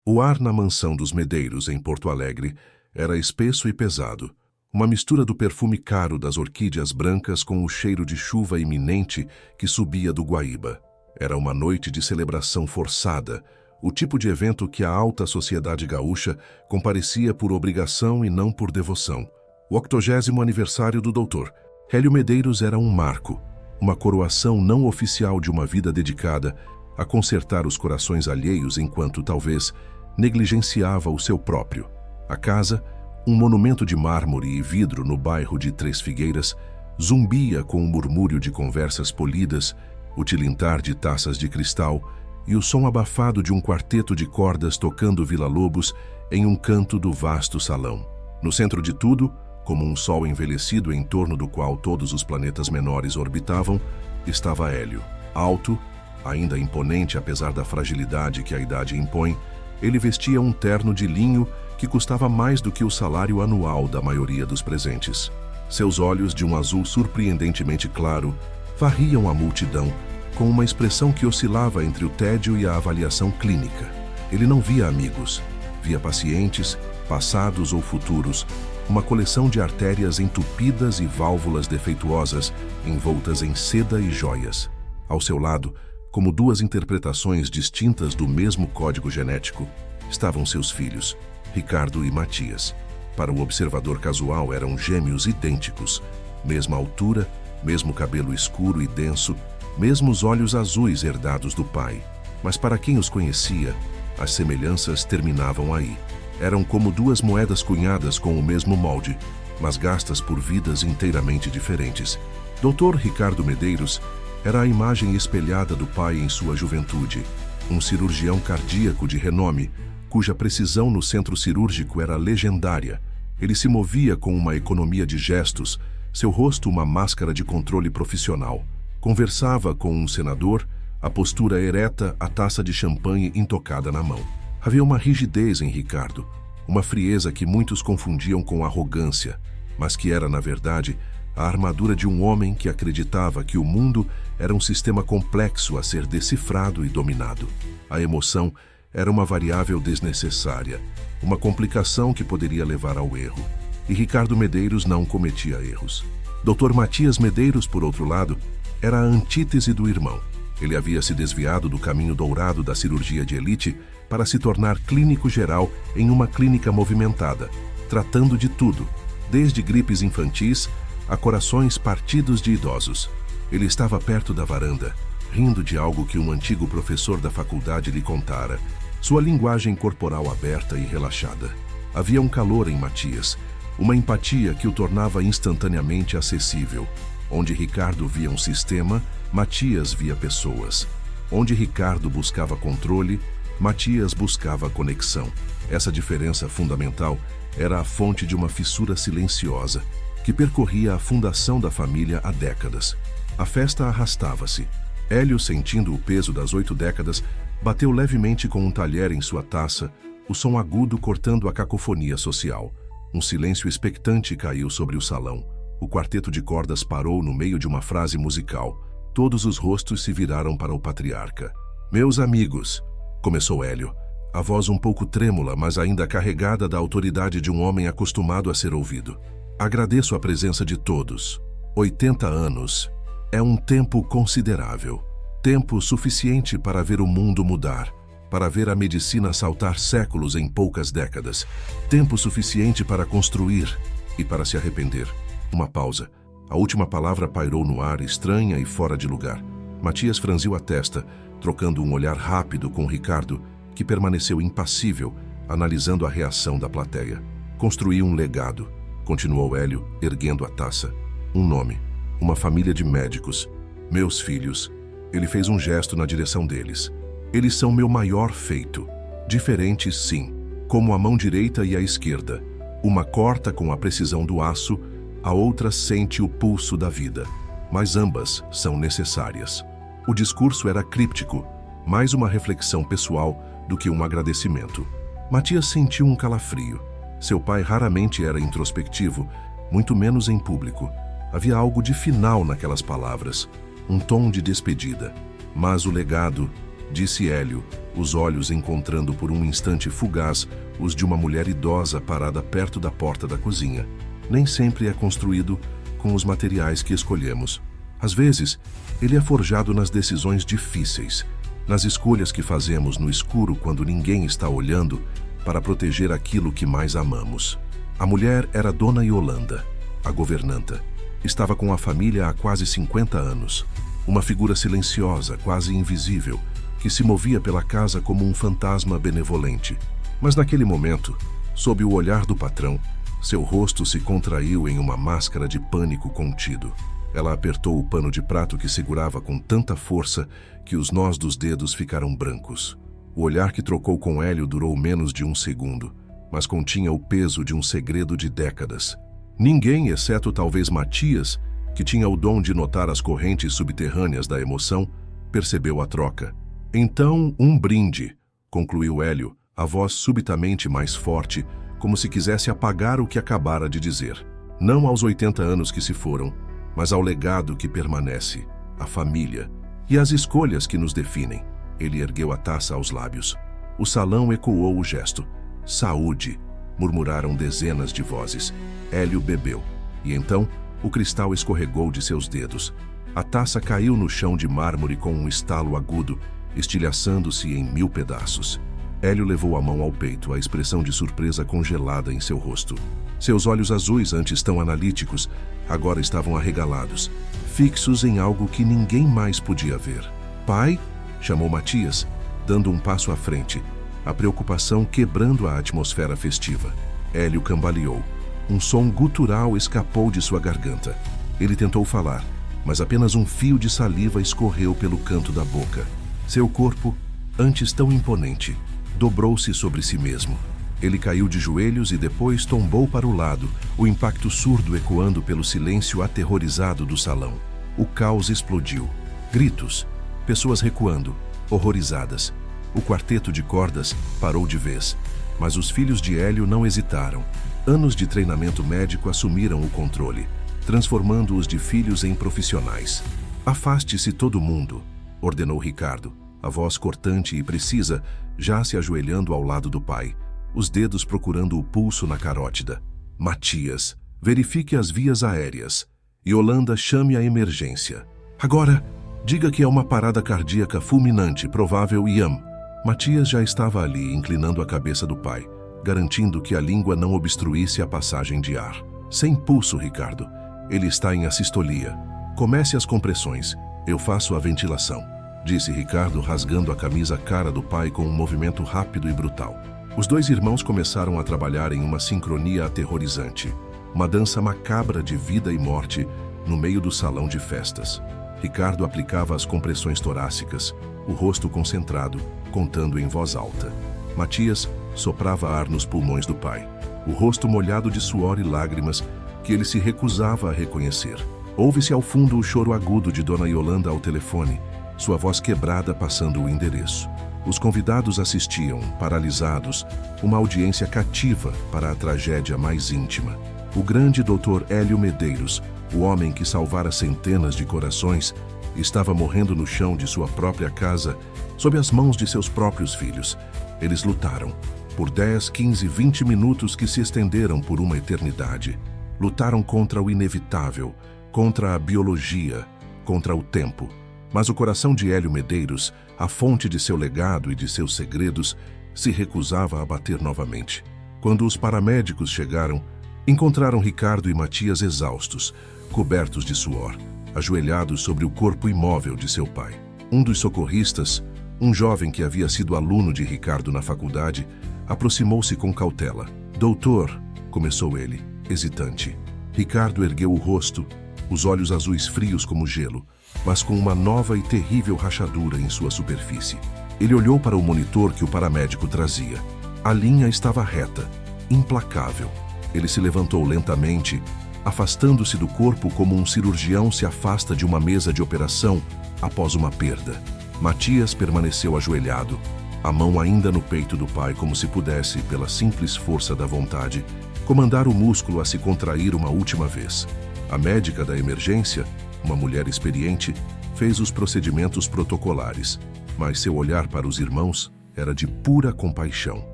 O ar na mansão dos Medeiros, em Porto Alegre, era espesso e pesado. Uma mistura do perfume caro das orquídeas brancas com o cheiro de chuva iminente que subia do Guaíba. Era uma noite de celebração forçada, o tipo de evento que a alta sociedade gaúcha comparecia por obrigação e não por devoção. O 80º aniversário do doutor Hélio Medeiros era um marco, uma coroação não oficial de uma vida dedicada a consertar os corações alheios enquanto, talvez, negligenciava o seu próprio. A casa, um monumento de mármore e vidro no bairro de Três Figueiras, zumbia com um murmúrio de conversas polidas, o tilintar de taças de cristal e o som abafado de um quarteto de cordas tocando Villa-Lobos em um canto do vasto salão. No centro de tudo, como um sol envelhecido em torno do qual todos os planetas menores orbitavam, estava Hélio. Alto, ainda imponente apesar da fragilidade que a idade impõe, ele vestia um terno de linho que custava mais do que o salário anual da maioria dos presentes. Seus olhos, de um azul surpreendentemente claro, varriam a multidão com uma expressão que oscilava entre o tédio e a avaliação clínica. Ele não via amigos, via pacientes, passados ou futuros, uma coleção de artérias entupidas e válvulas defeituosas envoltas em seda e joias. Ao seu lado, como duas interpretações distintas do mesmo código genético, estavam seus filhos, Ricardo e Matias. Para o observador casual eram gêmeos idênticos, mesma altura, mesmo cabelo escuro e denso, mesmos olhos azuis herdados do pai. Mas para quem os conhecia, as semelhanças terminavam aí. Eram como duas moedas cunhadas com o mesmo molde, mas gastas por vidas inteiramente diferentes. Dr. Ricardo Medeiros era a imagem espelhada do pai em sua juventude, um cirurgião cardíaco de renome, cuja precisão no centro cirúrgico era legendária. Ele se movia com uma economia de gestos, seu rosto uma máscara de controle profissional. Conversava com um senador, a postura ereta, a taça de champanhe intocada na mão. Havia uma rigidez em Ricardo, uma frieza que muitos confundiam com arrogância, mas que era, na verdade, a armadura de um homem que acreditava que o mundo era um sistema complexo a ser decifrado e dominado. A emoção era uma variável desnecessária, uma complicação que poderia levar ao erro. E Ricardo Medeiros não cometia erros. Dr. Matias Medeiros, por outro lado, era a antítese do irmão. Ele havia se desviado do caminho dourado da cirurgia de elite para se tornar clínico geral em uma clínica movimentada, tratando de tudo, desde gripes infantis a corações partidos de idosos. Ele estava perto da varanda, rindo de algo que um antigo professor da faculdade lhe contara, sua linguagem corporal aberta e relaxada. Havia um calor em Matias, uma empatia que o tornava instantaneamente acessível. Onde Ricardo via um sistema, Matias via pessoas. Onde Ricardo buscava controle, Matias buscava conexão. Essa diferença fundamental era a fonte de uma fissura silenciosa, que percorria a fundação da família há décadas. A festa arrastava-se. Hélio, sentindo o peso das 8 décadas, bateu levemente com um talher em sua taça, o som agudo cortando a cacofonia social. Um silêncio expectante caiu sobre o salão. O quarteto de cordas parou no meio de uma frase musical. Todos os rostos se viraram para o patriarca. "Meus amigos", começou Hélio, a voz um pouco trêmula, mas ainda carregada da autoridade de um homem acostumado a ser ouvido. "Agradeço a presença de todos. 80 anos é um tempo considerável. Tempo suficiente para ver o mundo mudar, para ver a medicina saltar séculos em poucas décadas. Tempo suficiente para construir e para se arrepender." Uma pausa. A última palavra pairou no ar, estranha e fora de lugar. Matias franziu a testa, trocando um olhar rápido com Ricardo, que permaneceu impassível, analisando a reação da plateia. "Construí um legado", continuou Hélio, erguendo a taça. "Um nome, uma família de médicos. Meus filhos." Ele fez um gesto na direção deles. "Eles são meu maior feito. Diferentes, sim, como a mão direita e a esquerda. Uma corta com a precisão do aço, a outra sente o pulso da vida. Mas ambas são necessárias." O discurso era críptico, mais uma reflexão pessoal do que um agradecimento. Matias sentiu um calafrio. Seu pai raramente era introspectivo, muito menos em público. Havia algo de final naquelas palavras, um tom de despedida. "Mas o legado", disse Hélio, os olhos encontrando por um instante fugaz os de uma mulher idosa parada perto da porta da cozinha. Nem sempre é construído com os materiais que escolhemos. Às vezes, ele é forjado nas decisões difíceis, nas escolhas que fazemos no escuro quando ninguém está olhando para proteger aquilo que mais amamos. A mulher era Dona Yolanda, a governanta. Estava com a família há quase 50 anos. Uma figura silenciosa, quase invisível, que se movia pela casa como um fantasma benevolente. Mas naquele momento, sob o olhar do patrão, seu rosto se contraiu em uma máscara de pânico contido. Ela apertou o pano de prato que segurava com tanta força que os nós dos dedos ficaram brancos. O olhar que trocou com Hélio durou menos de um segundo, mas continha o peso de um segredo de décadas. Ninguém, exceto talvez Matias, que tinha o dom de notar as correntes subterrâneas da emoção, percebeu a troca. Então, um brinde, concluiu Hélio, a voz subitamente mais forte, como se quisesse apagar o que acabara de dizer. Não aos 80 anos que se foram, mas ao legado que permanece, a família e as escolhas que nos definem. Ele ergueu a taça aos lábios. O salão ecoou o gesto. Saúde, murmuraram dezenas de vozes. Hélio bebeu, e então o cristal escorregou de seus dedos. A taça caiu no chão de mármore com um estalo agudo, estilhaçando-se em 1000 pedaços. Hélio levou a mão ao peito, a expressão de surpresa congelada em seu rosto. Seus olhos azuis, antes tão analíticos, agora estavam arregalados, fixos em algo que ninguém mais podia ver. Pai? Chamou Matias, dando um passo à frente, a preocupação quebrando a atmosfera festiva. Hélio cambaleou. Um som gutural escapou de sua garganta. Ele tentou falar, mas apenas um fio de saliva escorreu pelo canto da boca. Seu corpo, antes tão imponente, dobrou-se sobre si mesmo. Ele caiu de joelhos e depois tombou para o lado, o impacto surdo ecoando pelo silêncio aterrorizado do salão. O caos explodiu. Gritos, pessoas recuando, horrorizadas. O quarteto de cordas parou de vez, mas os filhos de Hélio não hesitaram. Anos de treinamento médico assumiram o controle, transformando-os de filhos em profissionais. Afaste-se todo mundo, ordenou Ricardo, a voz cortante e precisa, já se ajoelhando ao lado do pai, os dedos procurando o pulso na carótida. Matias, verifique as vias aéreas. Yolanda, chame a emergência. Agora, diga que é uma parada cardíaca fulminante, provável IAM. Matias já estava ali, inclinando a cabeça do pai, garantindo que a língua não obstruísse a passagem de ar. Sem pulso, Ricardo. Ele está em assistolia. Comece as compressões. Eu faço a ventilação, disse Ricardo, rasgando a camisa cara do pai com um movimento rápido e brutal. Os dois irmãos começaram a trabalhar em uma sincronia aterrorizante, uma dança macabra de vida e morte no meio do salão de festas. Ricardo aplicava as compressões torácicas, o rosto concentrado, contando em voz alta. Matias soprava ar nos pulmões do pai, o rosto molhado de suor e lágrimas que ele se recusava a reconhecer. Ouve-se ao fundo o choro agudo de Dona Yolanda ao telefone, sua voz quebrada passando o endereço. Os convidados assistiam, paralisados, uma audiência cativa para a tragédia mais íntima. O grande Dr. Hélio Medeiros, o homem que salvara centenas de corações, estava morrendo no chão de sua própria casa, sob as mãos de seus próprios filhos. Eles lutaram, por 10, 15, 20 minutos que se estenderam por uma eternidade. Lutaram contra o inevitável, contra a biologia, contra o tempo. Mas o coração de Hélio Medeiros, a fonte de seu legado e de seus segredos, se recusava a bater novamente. Quando os paramédicos chegaram, encontraram Ricardo e Matias exaustos, cobertos de suor, ajoelhados sobre o corpo imóvel de seu pai. Um dos socorristas, um jovem que havia sido aluno de Ricardo na faculdade, aproximou-se com cautela. Doutor, começou ele, hesitante. Ricardo ergueu o rosto, os olhos azuis frios como gelo, mas com uma nova e terrível rachadura em sua superfície. Ele olhou para o monitor que o paramédico trazia. A linha estava reta, implacável. Ele se levantou lentamente, afastando-se do corpo como um cirurgião se afasta de uma mesa de operação após uma perda. Matias permaneceu ajoelhado, a mão ainda no peito do pai, como se pudesse, pela simples força da vontade, comandar o músculo a se contrair uma última vez. A médica da emergência, uma mulher experiente, fez os procedimentos protocolares, mas seu olhar para os irmãos era de pura compaixão.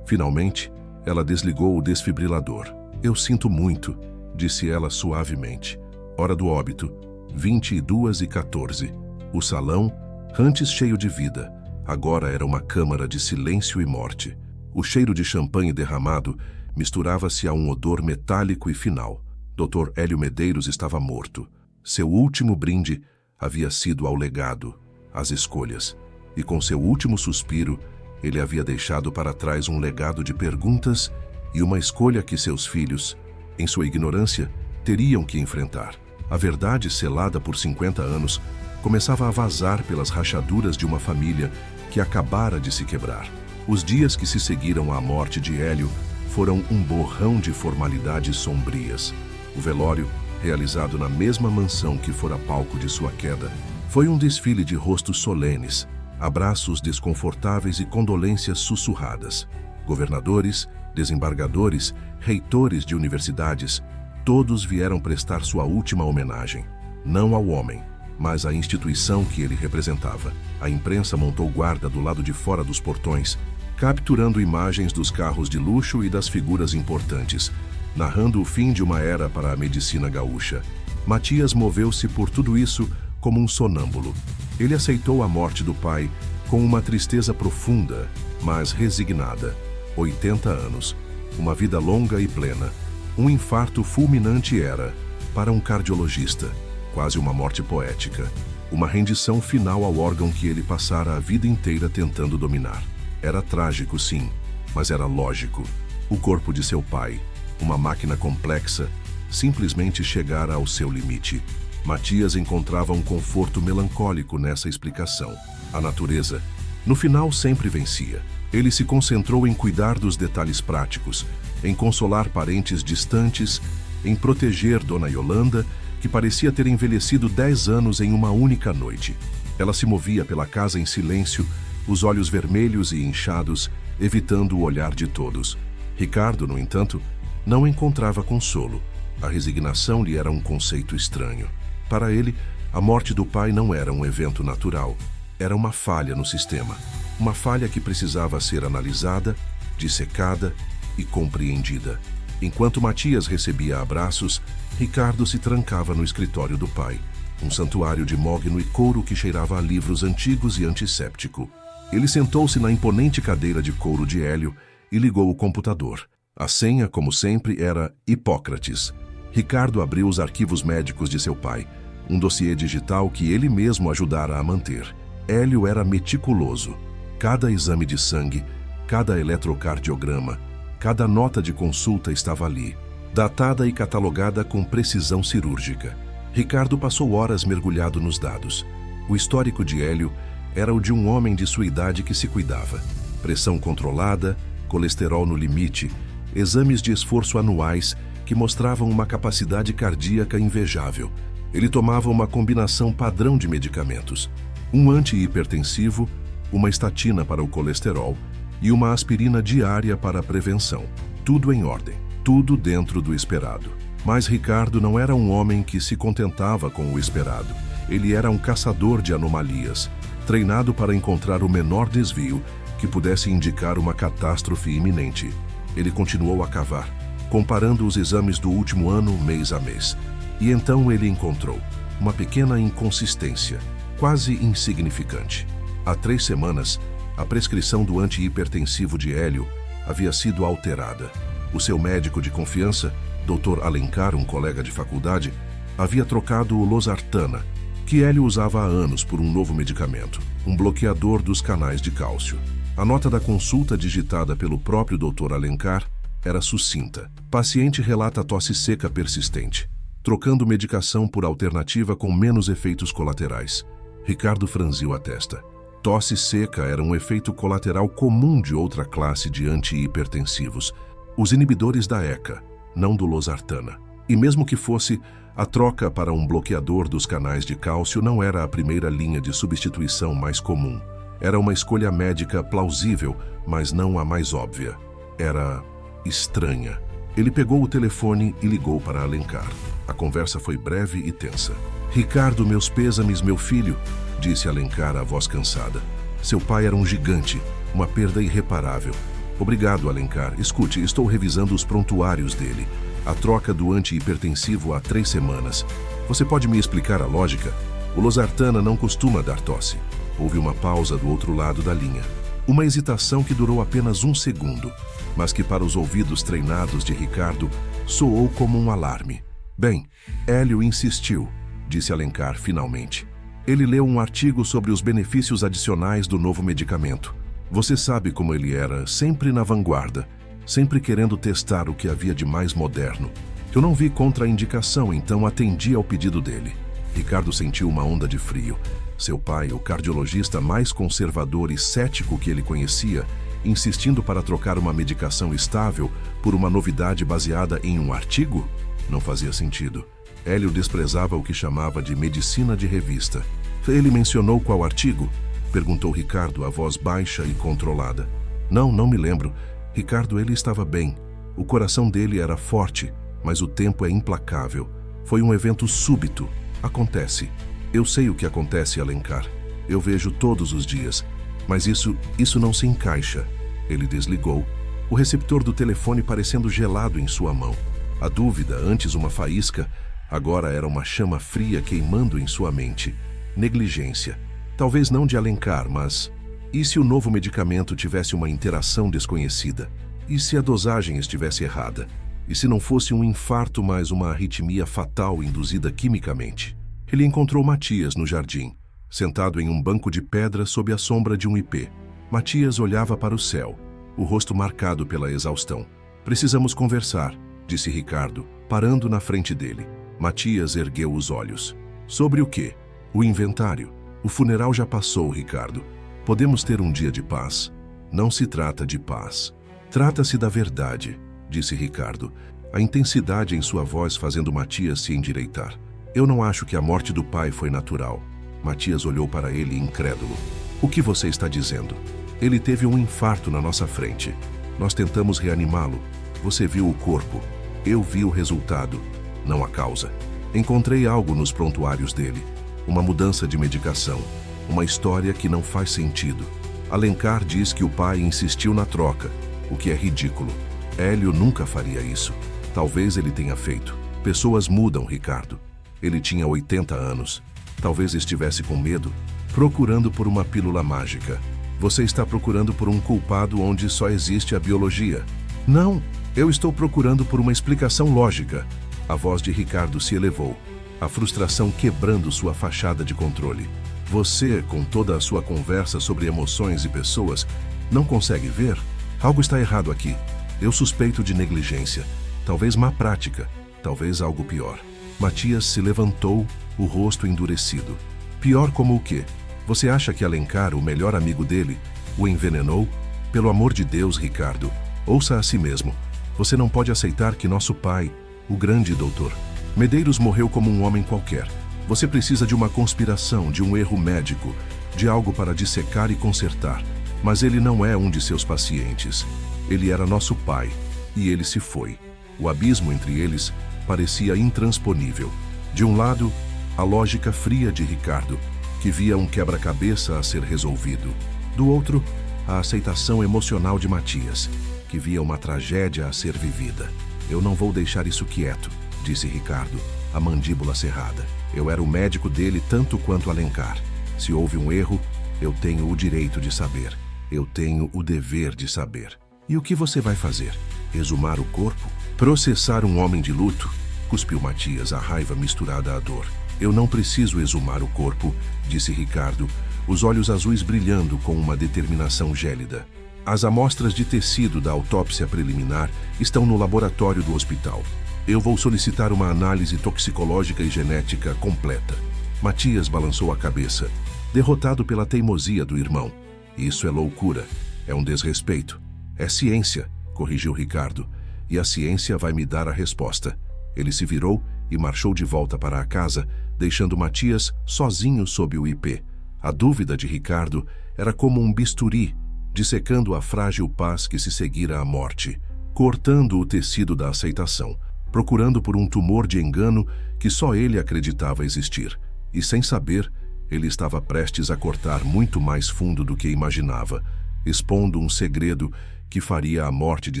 Finalmente, ela desligou o desfibrilador. "Eu sinto muito", disse ela suavemente. Hora do óbito, 22h14. O salão, antes cheio de vida, agora era uma câmara de silêncio e morte. O cheiro de champanhe derramado misturava-se a um odor metálico e final. Dr. Hélio Medeiros estava morto. Seu último brinde havia sido ao legado, às escolhas. E com seu último suspiro, ele havia deixado para trás um legado de perguntas e uma escolha que seus filhos, em sua ignorância, teriam que enfrentar. A verdade, selada por 50 anos, começava a vazar pelas rachaduras de uma família que acabara de se quebrar. Os dias que se seguiram à morte de Hélio foram um borrão de formalidades sombrias. O velório, realizado na mesma mansão que fora palco de sua queda, foi um desfile de rostos solenes, abraços desconfortáveis e condolências sussurradas. Governadores, desembargadores, reitores de universidades, todos vieram prestar sua última homenagem, não ao homem, mas à instituição que ele representava. A imprensa montou guarda do lado de fora dos portões, capturando imagens dos carros de luxo e das figuras importantes, narrando o fim de uma era para a medicina gaúcha. Matias moveu-se por tudo isso como um sonâmbulo. Ele aceitou a morte do pai com uma tristeza profunda, mas resignada. 80 anos, uma vida longa e plena. Um infarto fulminante era, para um cardiologista, quase uma morte poética. Uma rendição final ao órgão que ele passara a vida inteira tentando dominar. Era trágico, sim, mas era lógico. O corpo de seu pai, uma máquina complexa, simplesmente chegara ao seu limite. Matias encontrava um conforto melancólico nessa explicação. A natureza, no final, sempre vencia. Ele se concentrou em cuidar dos detalhes práticos, em consolar parentes distantes, em proteger Dona Yolanda, que parecia ter envelhecido 10 anos em uma única noite. Ela se movia pela casa em silêncio, os olhos vermelhos e inchados, evitando o olhar de todos. Ricardo, no entanto, não encontrava consolo. A resignação lhe era um conceito estranho. Para ele, a morte do pai não era um evento natural. Era uma falha no sistema. Uma falha que precisava ser analisada, dissecada e compreendida. Enquanto Matias recebia abraços, Ricardo se trancava no escritório do pai, um santuário de mogno e couro que cheirava a livros antigos e antisséptico. Ele sentou-se na imponente cadeira de couro de Hélio e ligou o computador. A senha, como sempre, era Hipócrates. Ricardo abriu os arquivos médicos de seu pai, um dossiê digital que ele mesmo ajudara a manter. Hélio era meticuloso. Cada exame de sangue, cada eletrocardiograma, cada nota de consulta estava ali, datada e catalogada com precisão cirúrgica. Ricardo passou horas mergulhado nos dados. O histórico de Hélio era o de um homem de sua idade que se cuidava. Pressão controlada, colesterol no limite, exames de esforço anuais que mostravam uma capacidade cardíaca invejável. Ele tomava uma combinação padrão de medicamentos, um antihipertensivo, uma estatina para o colesterol e uma aspirina diária para a prevenção. Tudo em ordem, tudo dentro do esperado. Mas Ricardo não era um homem que se contentava com o esperado. Ele era um caçador de anomalias, treinado para encontrar o menor desvio que pudesse indicar uma catástrofe iminente. Ele continuou a cavar, comparando os exames do último ano mês a mês. E então ele encontrou uma pequena inconsistência, quase insignificante. Há 3 semanas, a prescrição do antihipertensivo de Hélio havia sido alterada. O seu médico de confiança, Dr. Alencar, um colega de faculdade, havia trocado o losartana, que Hélio usava há anos, por um novo medicamento, um bloqueador dos canais de cálcio. A nota da consulta digitada pelo próprio Dr. Alencar era sucinta. Paciente relata tosse seca persistente, trocando medicação por alternativa com menos efeitos colaterais. Ricardo franziu a testa. Tosse seca era um efeito colateral comum de outra classe de antihipertensivos, os inibidores da ECA, não do losartana. E mesmo que fosse, a troca para um bloqueador dos canais de cálcio não era a primeira linha de substituição mais comum. Era uma escolha médica plausível, mas não a mais óbvia. Era estranha. Ele pegou o telefone e ligou para Alencar. A conversa foi breve e tensa. "Ricardo, meus pêsames, meu filho", disse Alencar, a voz cansada. Seu pai era um gigante, Uma perda irreparável. Obrigado, Alencar. Escute, estou revisando os prontuários dele. A troca do antihipertensivo há 3 semanas. Você pode me explicar a lógica? O losartana não costuma dar tosse. Houve uma pausa do outro lado da linha. Uma hesitação que durou apenas 1 segundo, mas que para os ouvidos treinados de Ricardo soou como um alarme. Bem, Hélio insistiu, disse Alencar finalmente. Ele leu um artigo sobre os benefícios adicionais do novo medicamento. Você sabe como ele era, sempre na vanguarda, sempre querendo testar o que havia de mais moderno. Eu não vi contraindicação, então atendi ao pedido dele. Ricardo sentiu uma onda de frio. Seu pai, o cardiologista mais conservador e cético que ele conhecia, insistindo para trocar uma medicação estável por uma novidade baseada em um artigo? Não fazia sentido. Hélio desprezava o que chamava de medicina de revista. Ele mencionou qual artigo? Perguntou Ricardo, a voz baixa e controlada. Não me lembro. Ricardo, ele estava bem. O coração dele era forte, mas o tempo é implacável. Foi um evento súbito. Acontece. Eu sei o que acontece, Alencar. Eu vejo todos os dias. Mas isso não se encaixa. Ele desligou, o receptor do telefone parecendo gelado em sua mão. A dúvida, antes uma faísca, agora era uma chama fria queimando em sua mente. Negligência. Talvez não de Alencar, mas... E se o novo medicamento tivesse uma interação desconhecida? E se a dosagem estivesse errada? E se não fosse um infarto, mas uma arritmia fatal induzida quimicamente? Ele encontrou Matias no jardim, sentado em um banco de pedra sob a sombra de um ipê. Matias olhava para o céu, o rosto marcado pela exaustão. Precisamos conversar, disse Ricardo, parando na frente dele. Matias ergueu os olhos. Sobre o quê? O inventário. O funeral já passou, Ricardo. Podemos ter um dia de paz. Não se trata de paz. Trata-se da verdade, disse Ricardo, a intensidade em sua voz fazendo Matias se endireitar. Eu não acho que a morte do pai foi natural. Matias olhou para ele incrédulo. O que você está dizendo? Ele teve um infarto na nossa frente. Nós tentamos reanimá-lo. Você viu o corpo. Eu vi o resultado, não a causa. Encontrei algo nos prontuários dele. Uma mudança de medicação. Uma história que não faz sentido. Alencar diz que o pai insistiu na troca, o que é ridículo. Hélio nunca faria isso. Talvez ele tenha feito. Pessoas mudam, Ricardo. Ele tinha 80 anos. Talvez estivesse com medo, procurando por uma pílula mágica. Você está procurando por um culpado onde só existe a biologia. Não, eu estou procurando por uma explicação lógica. A voz de Ricardo se elevou, a frustração quebrando sua fachada de controle. Você, com toda a sua conversa sobre emoções e pessoas, não consegue ver? Algo está errado aqui. Eu suspeito de negligência, talvez má prática, talvez algo pior. Matias se levantou, o rosto endurecido. Pior como o quê? Você acha que Alencar, o melhor amigo dele, o envenenou? Pelo amor de Deus, Ricardo, ouça a si mesmo. Você não pode aceitar que nosso pai, o grande doutor Medeiros, morreu como um homem qualquer. Você precisa de uma conspiração, de um erro médico, de algo para dissecar e consertar. Mas ele não é um de seus pacientes. Ele era nosso pai, e ele se foi. O abismo entre eles parecia intransponível. De um lado, a lógica fria de Ricardo, que via um quebra-cabeça a ser resolvido. Do outro, a aceitação emocional de Matias, que via uma tragédia a ser vivida. Eu não vou deixar isso quieto, disse Ricardo, a mandíbula cerrada. Eu era o médico dele tanto quanto Alencar. Se houve um erro, eu tenho o direito de saber. Eu tenho o dever de saber. E o que você vai fazer? Exumar o corpo? Processar um homem de luto? Cuspiu Matias, a raiva misturada à dor. Eu não preciso exumar o corpo, disse Ricardo, os olhos azuis brilhando com uma determinação gélida. As amostras de tecido da autópsia preliminar estão no laboratório do hospital. Eu vou solicitar uma análise toxicológica e genética completa. Matias balançou a cabeça, derrotado pela teimosia do irmão. Isso é loucura, é um desrespeito. É ciência, corrigiu Ricardo, e a ciência vai me dar a resposta. Ele se virou e marchou de volta para a casa, deixando Matias sozinho sob o ipê. A dúvida de Ricardo era como um bisturi, dissecando a frágil paz que se seguira à morte, cortando o tecido da aceitação, procurando por um tumor de engano que só ele acreditava existir. E sem saber, ele estava prestes a cortar muito mais fundo do que imaginava. expondo um segredo que faria a morte de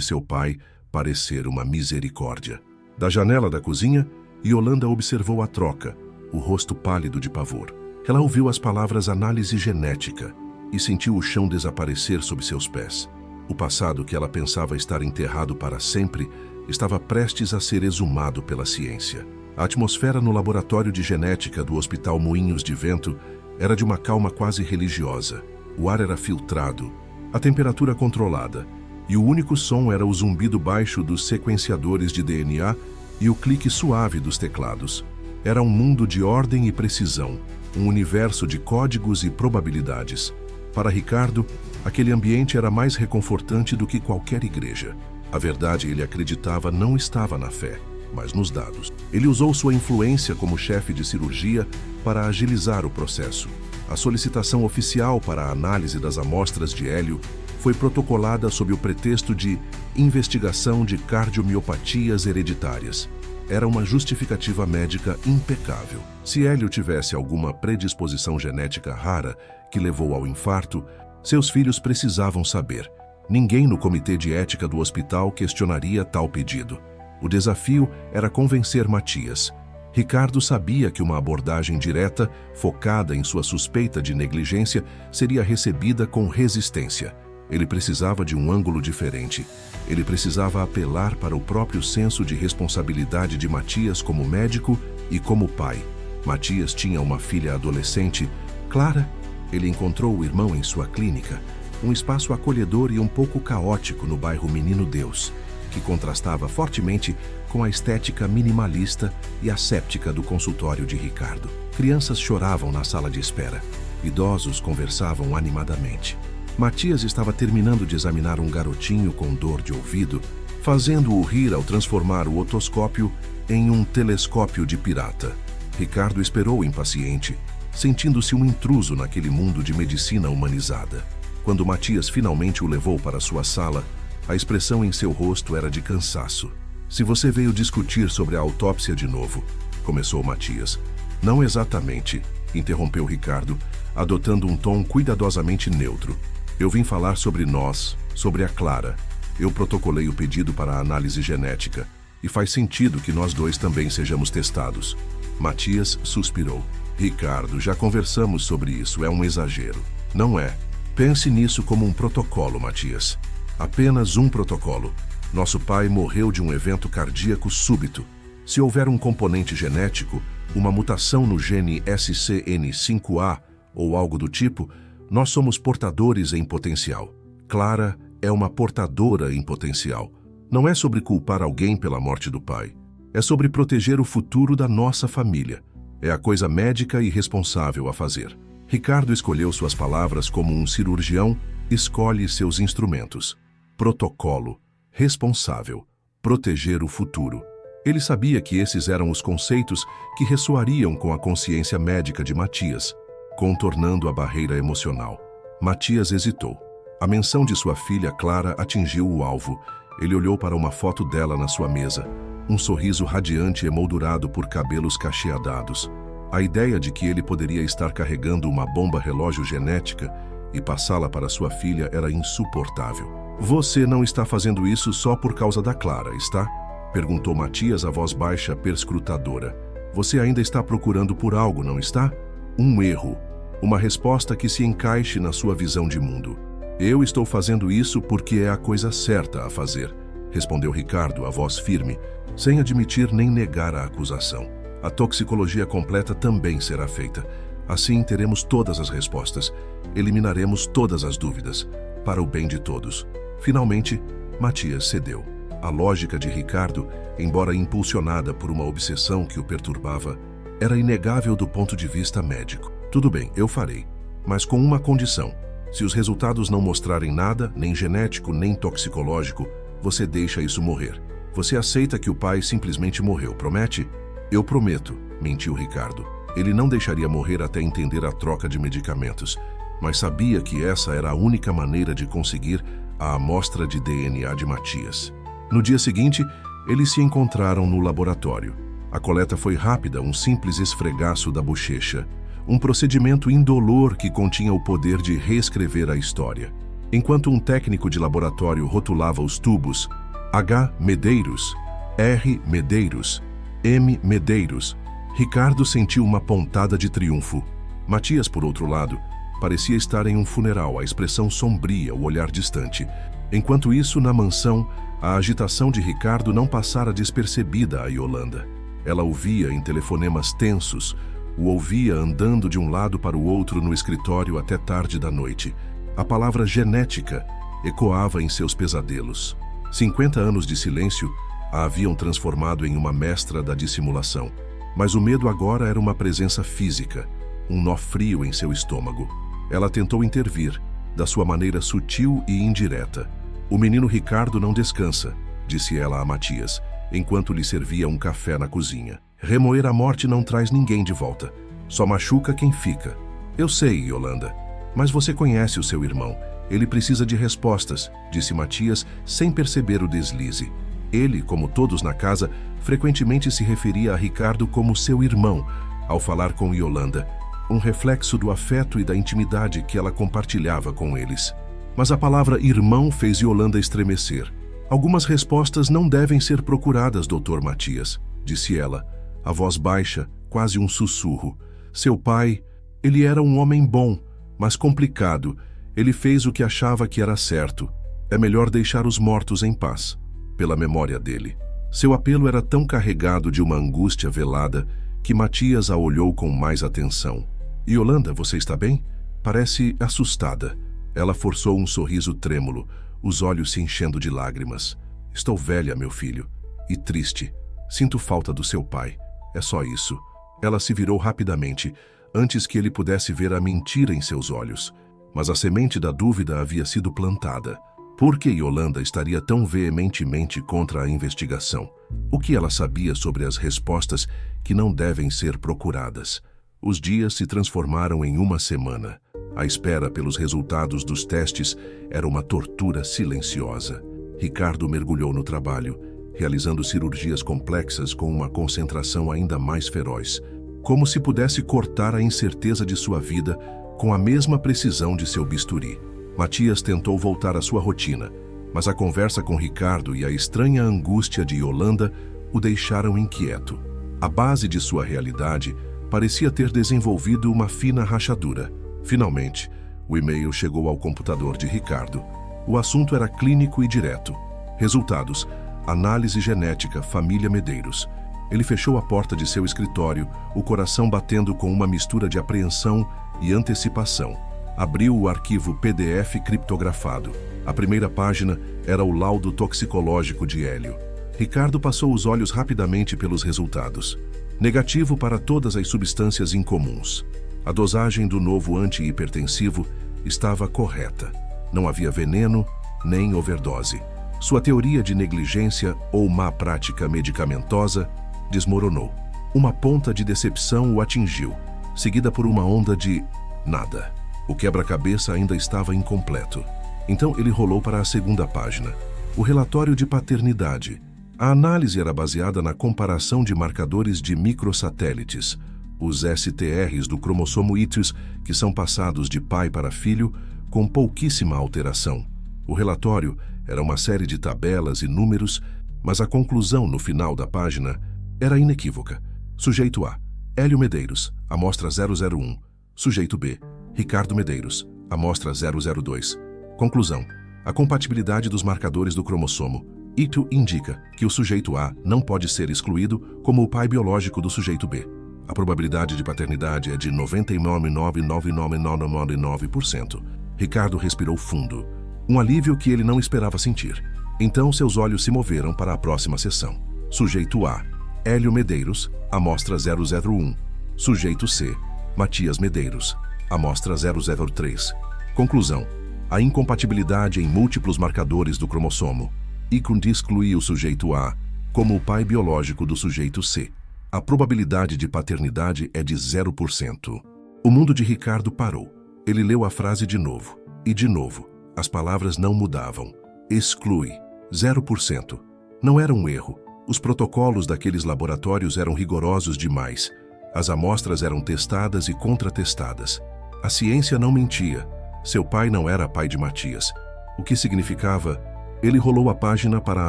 seu pai parecer uma misericórdia. Da janela da cozinha, Yolanda observou a troca, o rosto pálido de pavor. Ela ouviu as palavras análise genética e sentiu o chão desaparecer sob seus pés. O passado que ela pensava estar enterrado para sempre estava prestes a ser exumado pela ciência. A atmosfera no laboratório de genética do Hospital Moinhos de Vento era de uma calma quase religiosa. O ar era filtrado, a temperatura controlada, e o único som era o zumbido baixo dos sequenciadores de DNA e o clique suave dos teclados. Era um mundo de ordem e precisão, um universo de códigos e probabilidades. Para Ricardo, aquele ambiente era mais reconfortante do que qualquer igreja. A verdade, ele acreditava, não estava na fé, mas nos dados. Ele usou sua influência como chefe de cirurgia para agilizar o processo. A solicitação oficial para a análise das amostras de hélio foi protocolada sob o pretexto de investigação de cardiomiopatias hereditárias. Era uma justificativa médica impecável. Se Hélio tivesse alguma predisposição genética rara que levou ao infarto, seus filhos precisavam saber. Ninguém no comitê de ética do hospital questionaria tal pedido. O desafio era convencer Matias. Ricardo sabia que uma abordagem direta, focada em sua suspeita de negligência, seria recebida com resistência. Ele precisava de um ângulo diferente. Ele precisava apelar para o próprio senso de responsabilidade de Matias como médico e como pai. Matias tinha uma filha adolescente, Clara. Ele encontrou o irmão em sua clínica, um espaço acolhedor e um pouco caótico no bairro Menino Deus, que contrastava fortemente com a estética minimalista e asséptica do consultório de Ricardo. Crianças choravam na sala de espera. Idosos conversavam animadamente. Matias estava terminando de examinar um garotinho com dor de ouvido, fazendo-o rir ao transformar o otoscópio em um telescópio de pirata. Ricardo esperou impaciente, sentindo-se um intruso naquele mundo de medicina humanizada. Quando Matias finalmente o levou para sua sala, a expressão em seu rosto era de cansaço. Se você veio discutir sobre a autópsia de novo, começou Matias. Não exatamente, interrompeu Ricardo, adotando um tom cuidadosamente neutro. Eu vim falar sobre nós, sobre a Clara. Eu protocolei o pedido para a análise genética, e faz sentido que nós dois também sejamos testados. Matias suspirou. Ricardo, já conversamos sobre isso, é um exagero. Não é. Pense nisso como um protocolo, Matias. Apenas um protocolo. Nosso pai morreu de um evento cardíaco súbito. Se houver um componente genético, uma mutação no gene SCN5A ou algo do tipo, nós somos portadores em potencial. Clara é uma portadora em potencial. Não é sobre culpar alguém pela morte do pai. É sobre proteger o futuro da nossa família. É a coisa médica e responsável a fazer. Ricardo escolheu suas palavras como um cirurgião escolhe seus instrumentos. Protocolo, responsável, proteger o futuro. Ele sabia que esses eram os conceitos que ressoariam com a consciência médica de Matias, contornando a barreira emocional. Matias hesitou. A menção de sua filha Clara atingiu o alvo. Ele olhou para uma foto dela na sua mesa, um sorriso radiante emoldurado por cabelos cacheadados. A ideia de que ele poderia estar carregando uma bomba relógio genética e passá-la para sua filha era insuportável. Você não está fazendo isso só por causa da Clara, está? Perguntou Matias, a voz baixa perscrutadora. Você ainda está procurando por algo, não está? Um erro. Uma resposta que se encaixe na sua visão de mundo. Eu estou fazendo isso porque é a coisa certa a fazer, respondeu Ricardo, a voz firme, sem admitir nem negar a acusação. A toxicologia completa também será feita. Assim teremos todas as respostas. Eliminaremos todas as dúvidas, para o bem de todos. Finalmente, Matias cedeu. A lógica de Ricardo, embora impulsionada por uma obsessão que o perturbava, era inegável do ponto de vista médico. Tudo bem, eu farei, mas com uma condição. Se os resultados não mostrarem nada, nem genético, nem toxicológico, você deixa isso morrer. Você aceita que o pai simplesmente morreu, promete? Eu prometo, mentiu Ricardo. Ele não deixaria morrer até entender a troca de medicamentos, mas sabia que essa era a única maneira de conseguir a amostra de DNA de Matias. No dia seguinte, eles se encontraram no laboratório. A coleta foi rápida, um simples esfregaço da bochecha. Um procedimento indolor que continha o poder de reescrever a história. Enquanto um técnico de laboratório rotulava os tubos, H. Medeiros, R. Medeiros, M. Medeiros, Ricardo sentiu uma pontada de triunfo. Matias, por outro lado, parecia estar em um funeral, a expressão sombria, o olhar distante. Enquanto isso, na mansão, a agitação de Ricardo não passara despercebida a Yolanda. Ela o via em telefonemas tensos, o ouvia andando de um lado para o outro no escritório até tarde da noite. A palavra genética ecoava em seus pesadelos. 50 anos de silêncio a haviam transformado em uma mestra da dissimulação. Mas o medo agora era uma presença física, um nó frio em seu estômago. Ela tentou intervir, da sua maneira sutil e indireta. "O menino Ricardo não descansa", disse ela a Matias, enquanto lhe servia um café na cozinha. "Remoer a morte não traz ninguém de volta. Só machuca quem fica." "Eu sei, Yolanda, mas você conhece o seu irmão. Ele precisa de respostas", disse Matias, sem perceber o deslize. Ele, como todos na casa, frequentemente se referia a Ricardo como seu irmão, ao falar com Yolanda, um reflexo do afeto e da intimidade que ela compartilhava com eles. Mas a palavra irmão fez Yolanda estremecer. "Algumas respostas não devem ser procuradas, Dr. Matias", disse ela, a voz baixa, quase um sussurro. "Seu pai, ele era um homem bom, mas complicado. Ele fez o que achava que era certo. É melhor deixar os mortos em paz, pela memória dele." Seu apelo era tão carregado de uma angústia velada que Matias a olhou com mais atenção. "Yolanda, você está bem? Parece assustada." Ela forçou um sorriso trêmulo, os olhos se enchendo de lágrimas. "Estou velha, meu filho, e triste. Sinto falta do seu pai. É só isso." Ela se virou rapidamente, antes que ele pudesse ver a mentira em seus olhos. Mas a semente da dúvida havia sido plantada. Por que Yolanda estaria tão veementemente contra a investigação? O que ela sabia sobre as respostas que não devem ser procuradas? Os dias se transformaram em uma semana. A espera pelos resultados dos testes era uma tortura silenciosa. Ricardo mergulhou no trabalho, realizando cirurgias complexas com uma concentração ainda mais feroz, como se pudesse cortar a incerteza de sua vida com a mesma precisão de seu bisturi. Matias tentou voltar à sua rotina, mas a conversa com Ricardo e a estranha angústia de Yolanda o deixaram inquieto. A base de sua realidade parecia ter desenvolvido uma fina rachadura. Finalmente, o e-mail chegou ao computador de Ricardo. O assunto era clínico e direto. Resultados: análise genética, família Medeiros. Ele fechou a porta de seu escritório, o coração batendo com uma mistura de apreensão e antecipação. Abriu o arquivo PDF criptografado. A primeira página era o laudo toxicológico de Hélio. Ricardo passou os olhos rapidamente pelos resultados. Negativo para todas as substâncias incomuns. A dosagem do novo antihipertensivo estava correta. Não havia veneno nem overdose. Sua teoria de negligência ou má prática medicamentosa desmoronou. Uma ponta de decepção o atingiu, seguida por uma onda de nada. O quebra-cabeça ainda estava incompleto. Então ele rolou para a segunda página. O relatório de paternidade. A análise era baseada na comparação de marcadores de microsatélites, os STRs do cromossomo ictus, que são passados de pai para filho com pouquíssima alteração. O relatório era uma série de tabelas e números, mas a conclusão no final da página era inequívoca. Sujeito A, Hélio Medeiros, amostra 001. Sujeito B, Ricardo Medeiros, amostra 002. Conclusão: a compatibilidade dos marcadores do cromossomo ictus indica que o sujeito A não pode ser excluído como o pai biológico do sujeito B. A probabilidade de paternidade é de 99,99999%. Ricardo respirou fundo, um alívio que ele não esperava sentir. Então seus olhos se moveram para a próxima sessão. Sujeito A, Hélio Medeiros, amostra 001. Sujeito C, Matias Medeiros, amostra 003. Conclusão: a incompatibilidade em múltiplos marcadores do cromossomo ictus exclui o sujeito A como o pai biológico do sujeito C. A probabilidade de paternidade é de 0%. O mundo de Ricardo parou. Ele leu a frase de novo. E de novo. As palavras não mudavam. Exclui. 0%. Não era um erro. Os protocolos daqueles laboratórios eram rigorosos demais. As amostras eram testadas e contratestadas. A ciência não mentia. Seu pai não era pai de Matias. O que significava? Ele rolou a página para a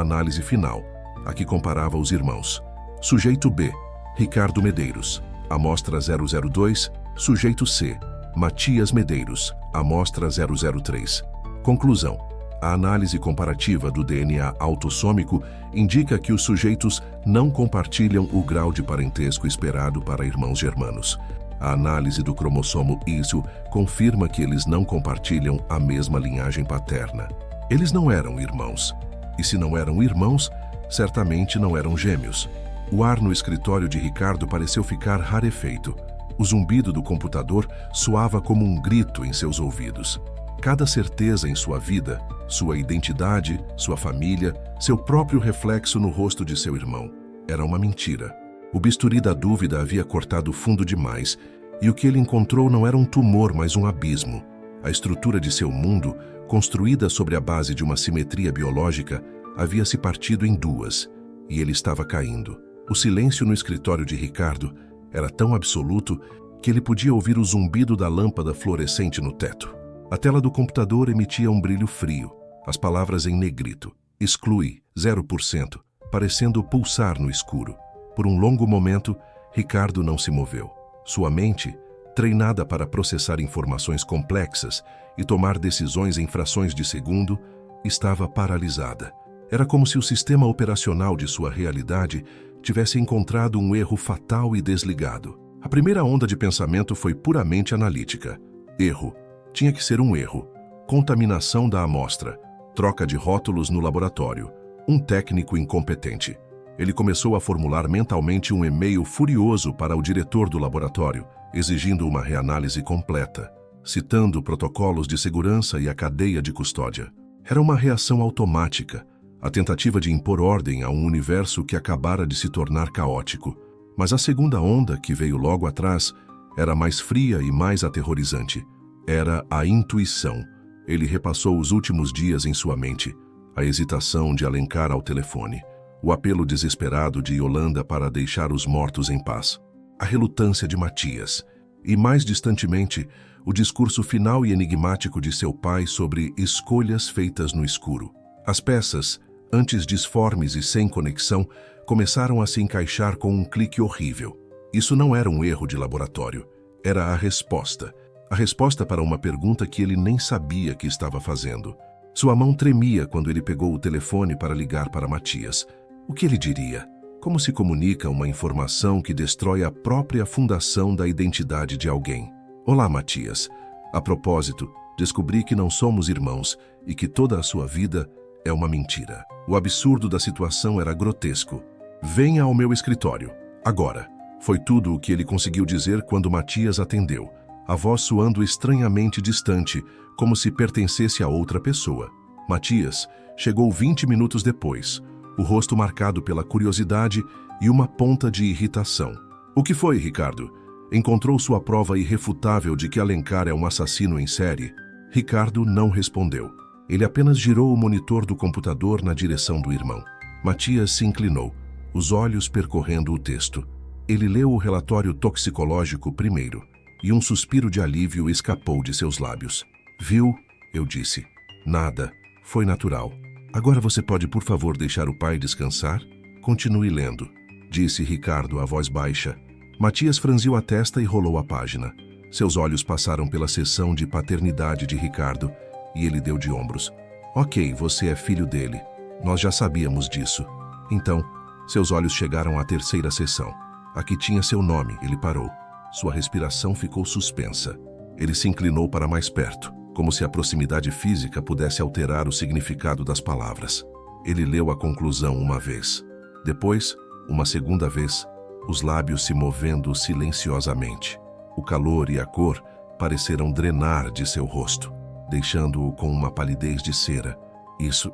análise final, a que comparava os irmãos. Sujeito B, Ricardo Medeiros, amostra 002. Sujeito C, Matias Medeiros, amostra 003. Conclusão. A análise comparativa do DNA autossômico indica que os sujeitos não compartilham o grau de parentesco esperado para irmãos germanos. A análise do cromossomo Y confirma que eles não compartilham a mesma linhagem paterna. Eles não eram irmãos. E se não eram irmãos, certamente não eram gêmeos. O ar no escritório de Ricardo pareceu ficar rarefeito. O zumbido do computador soava como um grito em seus ouvidos. Cada certeza em sua vida, sua identidade, sua família, seu próprio reflexo no rosto de seu irmão, era uma mentira. O bisturi da dúvida havia cortado fundo demais, e o que ele encontrou não era um tumor, mas um abismo. A estrutura de seu mundo, construída sobre a base de uma simetria biológica, havia se partido em duas, e ele estava caindo. O silêncio no escritório de Ricardo era tão absoluto que ele podia ouvir o zumbido da lâmpada fluorescente no teto. A tela do computador emitia um brilho frio, as palavras em negrito. Exclui, 0%, parecendo pulsar no escuro. Por um longo momento, Ricardo não se moveu. Sua mente, treinada para processar informações complexas e tomar decisões em frações de segundo, estava paralisada. Era como se o sistema operacional de sua realidade tivesse encontrado um erro fatal e desligado. A primeira onda de pensamento foi puramente analítica. Erro. Tinha que ser um erro. Contaminação da amostra. Troca de rótulos no laboratório. Um técnico incompetente. Ele começou a formular mentalmente um e-mail furioso para o diretor do laboratório, exigindo uma reanálise completa, citando protocolos de segurança e a cadeia de custódia. Era uma reação automática, a tentativa de impor ordem a um universo que acabara de se tornar caótico. Mas a segunda onda, que veio logo atrás, era mais fria e mais aterrorizante. Era a intuição. Ele repassou os últimos dias em sua mente, a hesitação de Alencar ao telefone, o apelo desesperado de Yolanda para deixar os mortos em paz, a relutância de Matias e, mais distantemente, o discurso final e enigmático de seu pai sobre escolhas feitas no escuro. As peças, antes disformes e sem conexão, começaram a se encaixar com um clique horrível. Isso não era um erro de laboratório, era a resposta. A resposta para uma pergunta que ele nem sabia que estava fazendo. Sua mão tremia quando ele pegou o telefone para ligar para Matias. O que ele diria? Como se comunica uma informação que destrói a própria fundação da identidade de alguém? Olá, Matias. A propósito, descobri que não somos irmãos e que toda a sua vida é uma mentira. O absurdo da situação era grotesco. Venha ao meu escritório. Agora. Foi tudo o que ele conseguiu dizer quando Matias atendeu, a voz soando estranhamente distante, como se pertencesse a outra pessoa. Matias chegou 20 minutos depois, o rosto marcado pela curiosidade e uma ponta de irritação. O que foi, Ricardo? Encontrou sua prova irrefutável de que Alencar é um assassino em série? Ricardo não respondeu. Ele apenas girou o monitor do computador na direção do irmão. Matias se inclinou, os olhos percorrendo o texto. Ele leu o relatório toxicológico primeiro, e um suspiro de alívio escapou de seus lábios. Viu? Eu disse. Nada. Foi natural. Agora você pode, por favor, deixar o pai descansar? Continue lendo, disse Ricardo a voz baixa. Matias franziu a testa e rolou a página. Seus olhos passaram pela seção de paternidade de Ricardo, e ele deu de ombros. Ok, você é filho dele. Nós já sabíamos disso. Então, seus olhos chegaram à terceira seção. Aqui tinha seu nome. Ele parou. Sua respiração ficou suspensa. Ele se inclinou para mais perto, como se a proximidade física pudesse alterar o significado das palavras. Ele leu a conclusão uma vez. Depois, uma segunda vez, os lábios se movendo silenciosamente. O calor e a cor pareceram drenar de seu rosto, deixando-o com uma palidez de cera. Isso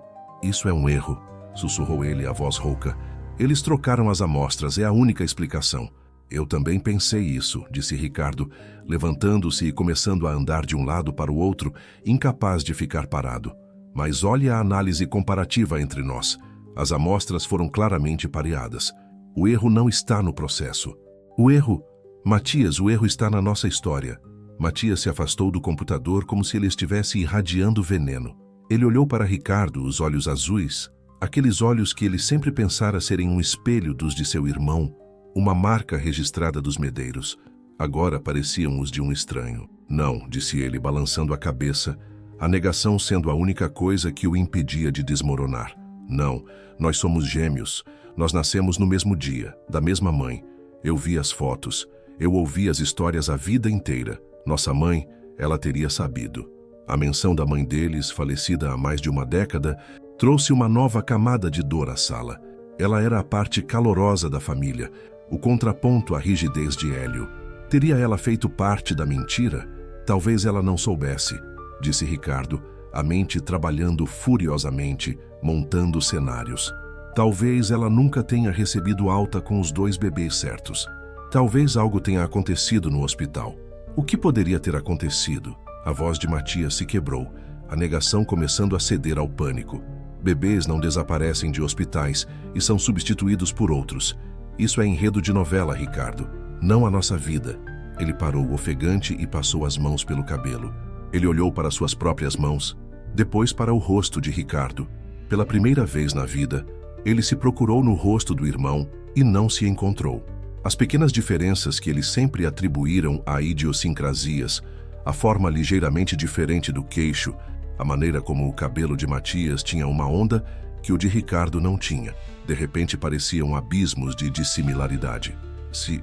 é um erro, sussurrou ele, a voz rouca. Eles trocaram as amostras, é a única explicação. Eu também pensei isso, disse Ricardo, levantando-se e começando a andar de um lado para o outro, incapaz de ficar parado. Mas olhe a análise comparativa entre nós. As amostras foram claramente pareadas. O erro não está no processo. Matias, o erro está na nossa história. Matias se afastou do computador como se ele estivesse irradiando veneno. Ele olhou para Ricardo, os olhos azuis, aqueles olhos que ele sempre pensara serem um espelho dos de seu irmão, uma marca registrada dos Medeiros. Agora pareciam os de um estranho. Não, disse ele, balançando a cabeça, a negação sendo a única coisa que o impedia de desmoronar. Não, nós somos gêmeos. Nós nascemos no mesmo dia, da mesma mãe. Eu vi as fotos. Eu ouvi as histórias a vida inteira. Nossa mãe, ela teria sabido. A menção da mãe deles, falecida há mais de uma década, trouxe uma nova camada de dor à sala. Ela era a parte calorosa da família, o contraponto à rigidez de Hélio. Teria ela feito parte da mentira? Talvez ela não soubesse, disse Ricardo, a mente trabalhando furiosamente, montando cenários. Talvez ela nunca tenha recebido alta com os 2 bebês certos. Talvez algo tenha acontecido no hospital. O que poderia ter acontecido? A voz de Matias se quebrou, a negação começando a ceder ao pânico. Bebês não desaparecem de hospitais e são substituídos por outros. Isso é enredo de novela, Ricardo, não a nossa vida. Ele parou ofegante e passou as mãos pelo cabelo. Ele olhou para suas próprias mãos, depois para o rosto de Ricardo. Pela primeira vez na vida, ele se procurou no rosto do irmão e não se encontrou. As pequenas diferenças que eles sempre atribuíram a idiosincrasias, a forma ligeiramente diferente do queixo, a maneira como o cabelo de Matias tinha uma onda que o de Ricardo não tinha. De repente pareciam abismos de dissimilaridade. Se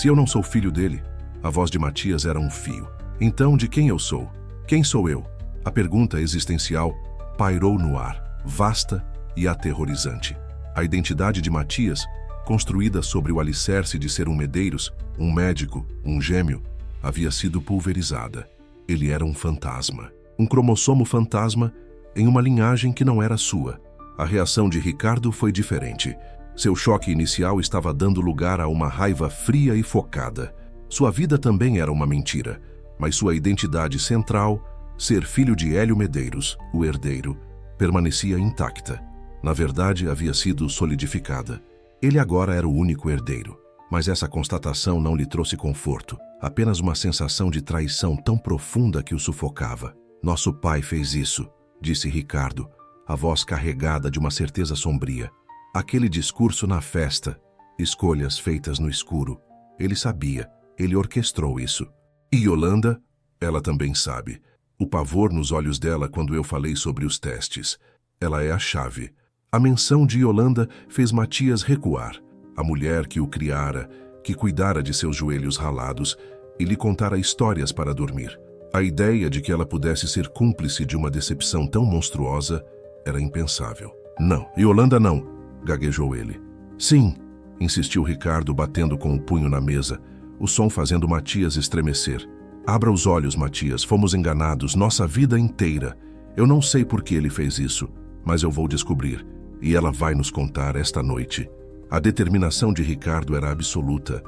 eu não sou filho dele, a voz de Matias era um fio. Então de quem eu sou? Quem sou eu? A pergunta existencial pairou no ar, vasta e aterrorizante. A identidade de Matias, construída sobre o alicerce de ser um Medeiros, um médico, um gêmeo, havia sido pulverizada. Ele era um fantasma. Um cromossomo fantasma em uma linhagem que não era sua. A reação de Ricardo foi diferente. Seu choque inicial estava dando lugar a uma raiva fria e focada. Sua vida também era uma mentira, mas sua identidade central, ser filho de Hélio Medeiros, o herdeiro, permanecia intacta. Na verdade, havia sido solidificada. Ele agora era o único herdeiro. Mas essa constatação não lhe trouxe conforto, apenas uma sensação de traição tão profunda que o sufocava. Nosso pai fez isso, disse Ricardo, a voz carregada de uma certeza sombria. Aquele discurso na festa, escolhas feitas no escuro. Ele sabia, ele orquestrou isso. E Yolanda, ela também sabe. O pavor nos olhos dela quando eu falei sobre os testes. Ela é a chave. A menção de Yolanda fez Matias recuar. A mulher que o criara, que cuidara de seus joelhos ralados e lhe contara histórias para dormir. A ideia de que ela pudesse ser cúmplice de uma decepção tão monstruosa era impensável. Não, Yolanda não, gaguejou ele. Sim, insistiu Ricardo batendo com o punho na mesa, o som fazendo Matias estremecer. Abra os olhos, Matias, fomos enganados nossa vida inteira. Eu não sei por que ele fez isso, mas eu vou descobrir, e ela vai nos contar esta noite. A determinação de Ricardo era absoluta,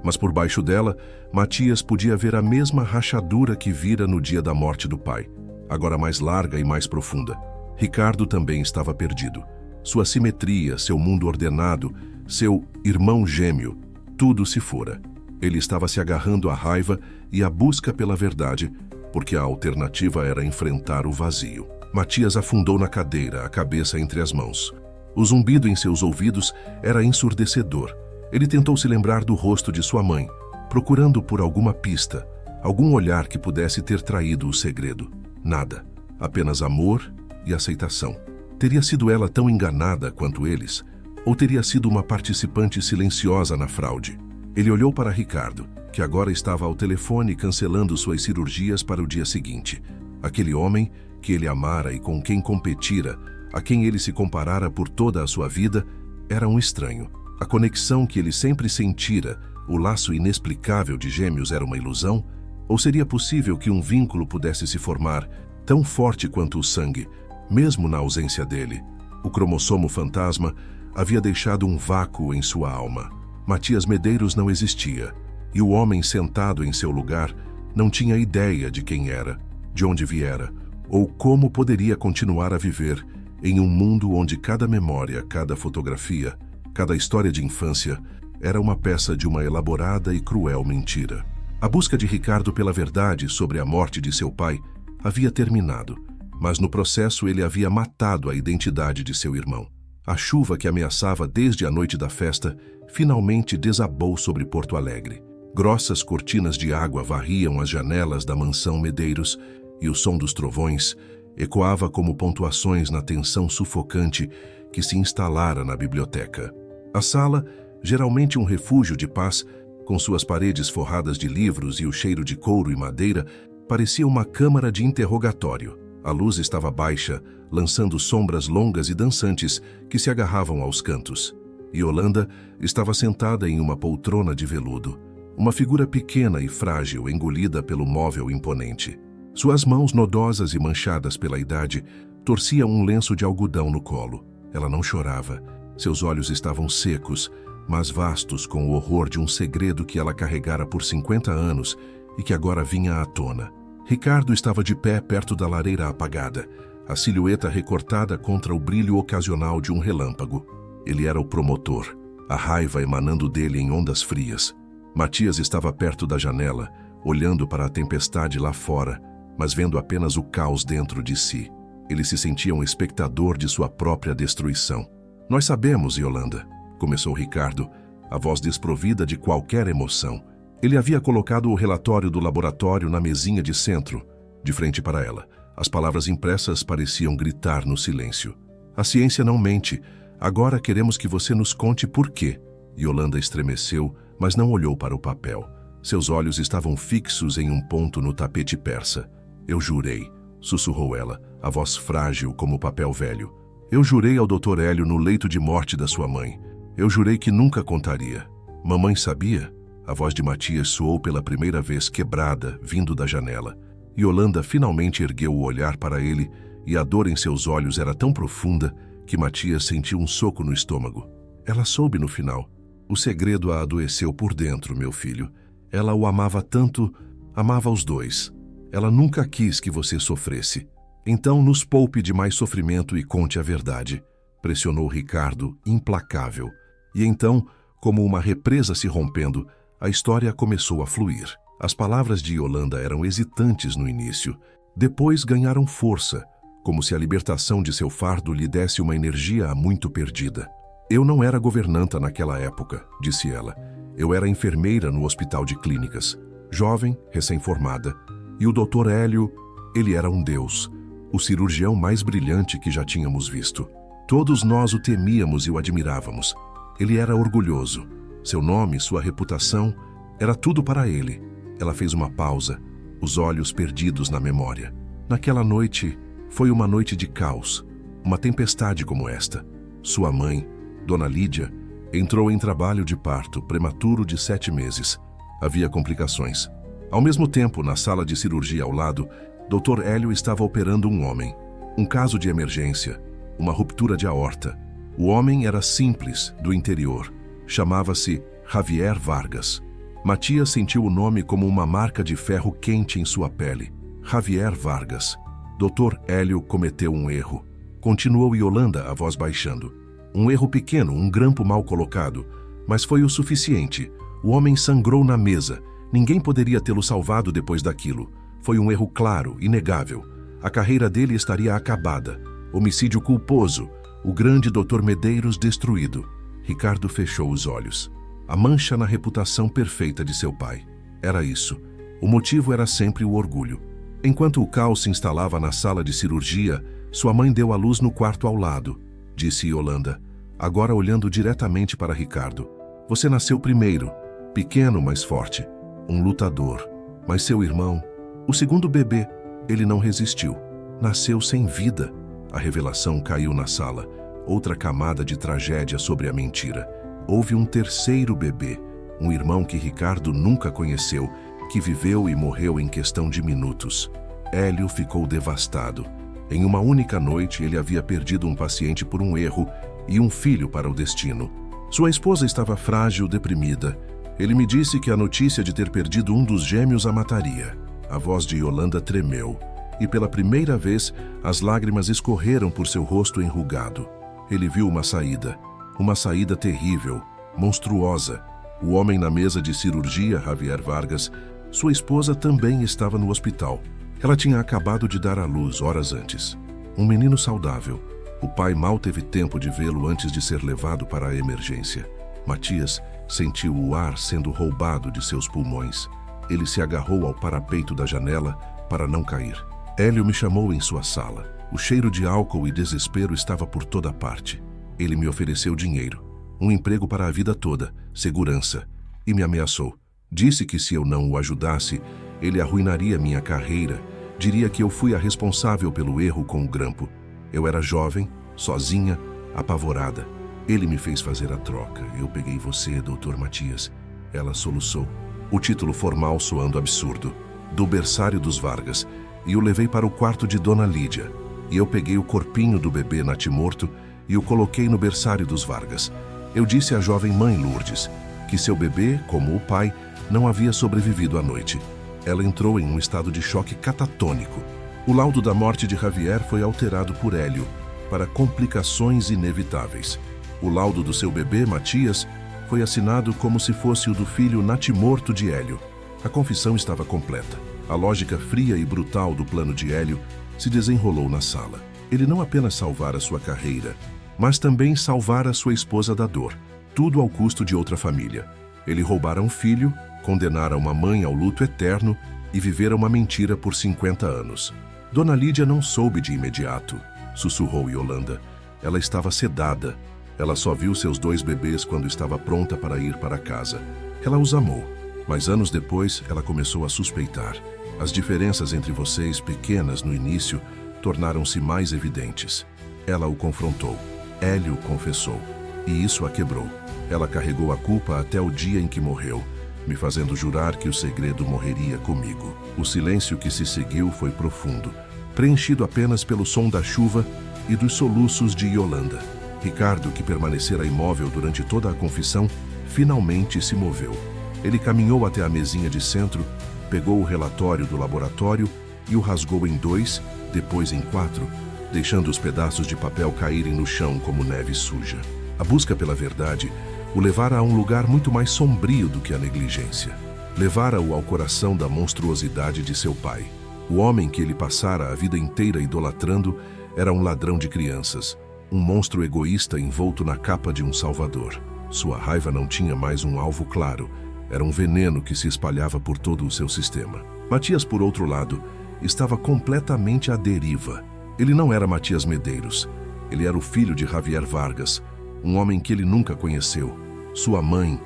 mas por baixo dela, Matias podia ver a mesma rachadura que vira no dia da morte do pai, agora mais larga e mais profunda. Ricardo também estava perdido. Sua simetria, seu mundo ordenado, seu irmão gêmeo, tudo se fora. Ele estava se agarrando à raiva e à busca pela verdade, porque a alternativa era enfrentar o vazio. Matias afundou na cadeira, a cabeça entre as mãos. O zumbido em seus ouvidos era ensurdecedor. Ele tentou se lembrar do rosto de sua mãe, procurando por alguma pista, algum olhar que pudesse ter traído o segredo. Nada, apenas amor e aceitação. Teria sido ela tão enganada quanto eles? Ou teria sido uma participante silenciosa na fraude? Ele olhou para Ricardo, que agora estava ao telefone cancelando suas cirurgias para o dia seguinte. Aquele homem que ele amara e com quem competira, a quem ele se comparara por toda a sua vida, era um estranho. A conexão que ele sempre sentira, o laço inexplicável de gêmeos era uma ilusão? Ou seria possível que um vínculo pudesse se formar, tão forte quanto o sangue, mesmo na ausência dele? O cromossomo fantasma havia deixado um vácuo em sua alma. Matias Medeiros não existia, e o homem sentado em seu lugar não tinha ideia de quem era, de onde viera, ou como poderia continuar a viver em um mundo onde cada memória, cada fotografia, cada história de infância era uma peça de uma elaborada e cruel mentira. A busca de Ricardo pela verdade sobre a morte de seu pai havia terminado, mas no processo ele havia matado a identidade de seu irmão. A chuva que ameaçava desde a noite da festa finalmente desabou sobre Porto Alegre. Grossas cortinas de água varriam as janelas da mansão Medeiros e o som dos trovões ecoava como pontuações na tensão sufocante que se instalara na biblioteca. A sala, geralmente um refúgio de paz, com suas paredes forradas de livros e o cheiro de couro e madeira, parecia uma câmara de interrogatório. A luz estava baixa, lançando sombras longas e dançantes que se agarravam aos cantos. Yolanda estava sentada em uma poltrona de veludo, uma figura pequena e frágil engolida pelo móvel imponente. Suas mãos nodosas e manchadas pela idade torciam um lenço de algodão no colo. Ela não chorava. Seus olhos estavam secos, mas vastos com o horror de um segredo que ela carregara por 50 anos e que agora vinha à tona. Ricardo estava de pé perto da lareira apagada, a silhueta recortada contra o brilho ocasional de um relâmpago. Ele era o promotor, a raiva emanando dele em ondas frias. Matias estava perto da janela, olhando para a tempestade lá fora, mas vendo apenas o caos dentro de si. Ele se sentia um espectador de sua própria destruição. "Nós sabemos, Yolanda", começou Ricardo, a voz desprovida de qualquer emoção. Ele havia colocado o relatório do laboratório na mesinha de centro, de frente para ela. As palavras impressas pareciam gritar no silêncio. "A ciência não mente. Agora queremos que você nos conte por quê." Yolanda estremeceu, mas não olhou para o papel. Seus olhos estavam fixos em um ponto no tapete persa. "Eu jurei", sussurrou ela, a voz frágil como papel velho. "Eu jurei ao Dr. Hélio no leito de morte da sua mãe. Eu jurei que nunca contaria." "Mamãe sabia?" A voz de Matias soou pela primeira vez quebrada, vindo da janela. Yolanda finalmente ergueu o olhar para ele e a dor em seus olhos era tão profunda que Matias sentiu um soco no estômago. "Ela soube no final. O segredo a adoeceu por dentro, meu filho. Ela o amava tanto, amava os dois. Ela nunca quis que você sofresse. Então nos poupe de mais sofrimento e conte a verdade", pressionou Ricardo, implacável. E então, como uma represa se rompendo, a história começou a fluir. As palavras de Yolanda eram hesitantes no início. Depois ganharam força, como se a libertação de seu fardo lhe desse uma energia há muito perdida. "Eu não era governanta naquela época", disse ela. "Eu era enfermeira no hospital de clínicas, jovem, recém-formada. E o Dr. Hélio, ele era um deus, o cirurgião mais brilhante que já tínhamos visto. Todos nós o temíamos e o admirávamos. Ele era orgulhoso. Seu nome, sua reputação, era tudo para ele." Ela fez uma pausa, os olhos perdidos na memória. "Naquela noite, foi uma noite de caos, uma tempestade como esta. Sua mãe, Dona Lídia, entrou em trabalho de parto prematuro de 7 meses. Havia complicações. Ao mesmo tempo, na sala de cirurgia ao lado, Dr. Hélio estava operando um homem. Um caso de emergência, uma ruptura de aorta. O homem era simples, do interior. Chamava-se Javier Vargas. Matias sentiu o nome como uma marca de ferro quente em sua pele. Javier Vargas. Dr. Hélio cometeu um erro. Continuou Yolanda, a voz baixando. Um erro pequeno, um grampo mal colocado. Mas foi o suficiente. O homem sangrou na mesa. Ninguém poderia tê-lo salvado depois daquilo. Foi um erro claro, inegável. A carreira dele estaria acabada. Homicídio culposo. O grande Dr. Medeiros destruído. Ricardo fechou os olhos. A mancha na reputação perfeita de seu pai. Era isso. O motivo era sempre o orgulho. Enquanto o caos se instalava na sala de cirurgia, sua mãe deu à luz no quarto ao lado, disse Yolanda, agora olhando diretamente para Ricardo. Você nasceu primeiro, pequeno, mas forte, um lutador. Mas seu irmão, o segundo bebê, ele não resistiu. Nasceu sem vida. A revelação caiu na sala. Outra camada de tragédia sobre a mentira. Houve um terceiro bebê, um irmão que Ricardo nunca conheceu, que viveu e morreu em questão de minutos. Hélio ficou devastado. Em uma única noite, ele havia perdido um paciente por um erro e um filho para o destino. Sua esposa estava frágil, deprimida. Ele me disse que a notícia de ter perdido um dos gêmeos a mataria. A voz de Yolanda tremeu, e pela primeira vez, as lágrimas escorreram por seu rosto enrugado. Ele viu uma saída terrível, monstruosa. O homem na mesa de cirurgia, Javier Vargas, Sua esposa também estava no hospital. Ela tinha acabado de dar à luz horas antes. Um menino saudável. O pai mal teve tempo de vê-lo antes de ser levado para a emergência. Matias sentiu o ar sendo roubado de seus pulmões. Ele se agarrou ao parapeito da janela para não cair. Hélio me chamou em sua sala. O cheiro de álcool e desespero estava por toda parte. Ele me ofereceu dinheiro, um emprego para a vida toda, segurança, e me ameaçou. Disse que se eu não o ajudasse, ele arruinaria minha carreira, diria que eu fui a responsável pelo erro com o grampo. Eu era jovem, sozinha, apavorada. Ele me fez fazer a troca. Eu peguei você, Dr. Matias. Ela soluçou. O título formal soando absurdo. Do berçário dos Vargas. E o levei para o quarto de Dona Lídia. E eu peguei o corpinho do bebê natimorto e o coloquei no berçário dos Vargas. Eu disse à jovem mãe Lourdes que seu bebê, como o pai, não havia sobrevivido à noite. Ela entrou em um estado de choque catatônico. O laudo da morte de Javier foi alterado por Hélio para complicações inevitáveis. O laudo do seu bebê, Matias, foi assinado como se fosse o do filho natimorto de Hélio. A confissão estava completa. A lógica fria e brutal do plano de Hélio se desenrolou na sala. Ele não apenas salvara sua carreira, mas também salvara sua esposa da dor, tudo ao custo de outra família. Ele roubara um filho, condenara uma mãe ao luto eterno e vivera uma mentira por 50 anos. Dona Lídia não soube de imediato, sussurrou Yolanda. Ela estava sedada. Ela só viu seus 2 bebês quando estava pronta para ir para casa. Ela os amou, mas anos depois ela começou a suspeitar. As diferenças entre vocês, pequenas no início, tornaram-se mais evidentes. Ela o confrontou. Hélio confessou. E isso a quebrou. Ela carregou a culpa até o dia em que morreu, me fazendo jurar que o segredo morreria comigo. O silêncio que se seguiu foi profundo, preenchido apenas pelo som da chuva e dos soluços de Yolanda. Ricardo, que permanecera imóvel durante toda a confissão, finalmente se moveu. Ele caminhou até a mesinha de centro, pegou o relatório do laboratório e o rasgou em 2, depois em 4, deixando os pedaços de papel caírem no chão como neve suja. A busca pela verdade o levara a um lugar muito mais sombrio do que a negligência. Levara-o ao coração da monstruosidade de seu pai. O homem que ele passara a vida inteira idolatrando era um ladrão de crianças, um monstro egoísta envolto na capa de um salvador. Sua raiva não tinha mais um alvo claro, era um veneno que se espalhava por todo o seu sistema. Matias, por outro lado, estava completamente à deriva. Ele não era Matias Medeiros. Ele era o filho de Javier Vargas, um homem que ele nunca conheceu. Sua mãe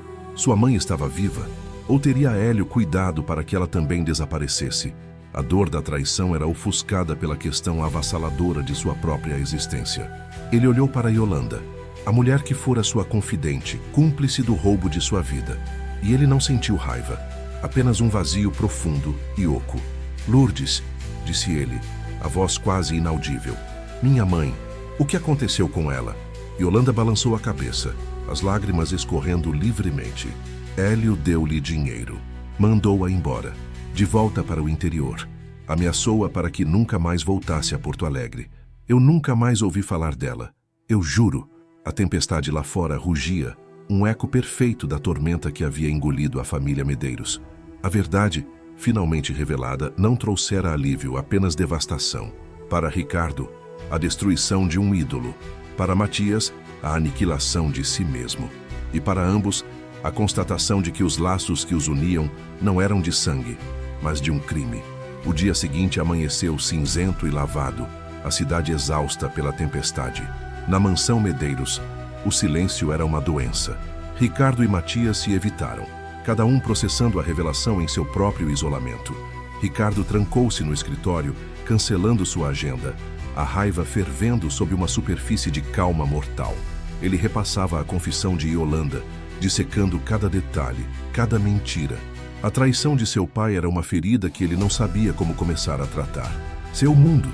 estava viva? Ou teria Hélio cuidado para que ela também desaparecesse? A dor da traição era ofuscada pela questão avassaladora de sua própria existência. Ele olhou para Yolanda, a mulher que fora sua confidente, cúmplice do roubo de sua vida. E ele não sentiu raiva, apenas um vazio profundo e oco. Lourdes, disse ele, a voz quase inaudível. Minha mãe, o que aconteceu com ela? Yolanda balançou a cabeça, as lágrimas escorrendo livremente. Hélio deu-lhe dinheiro. Mandou-a embora, de volta para o interior. Ameaçou-a para que nunca mais voltasse a Porto Alegre. Eu nunca mais ouvi falar dela. Eu juro. A tempestade lá fora rugia, um eco perfeito da tormenta que havia engolido a família Medeiros. A verdade, finalmente revelada, não trouxera alívio, apenas devastação. Para Ricardo, a destruição de um ídolo. Para Matias, a aniquilação de si mesmo. E para ambos, a constatação de que os laços que os uniam não eram de sangue, mas de um crime. O dia seguinte amanheceu cinzento e lavado, a cidade exausta pela tempestade. Na mansão Medeiros, o silêncio era uma doença. Ricardo e Matias se evitaram, cada um processando a revelação em seu próprio isolamento. Ricardo trancou-se no escritório, cancelando sua agenda, a raiva fervendo sob uma superfície de calma mortal. Ele repassava a confissão de Yolanda, dissecando cada detalhe, cada mentira. A traição de seu pai era uma ferida que ele não sabia como começar a tratar. Seu mundo,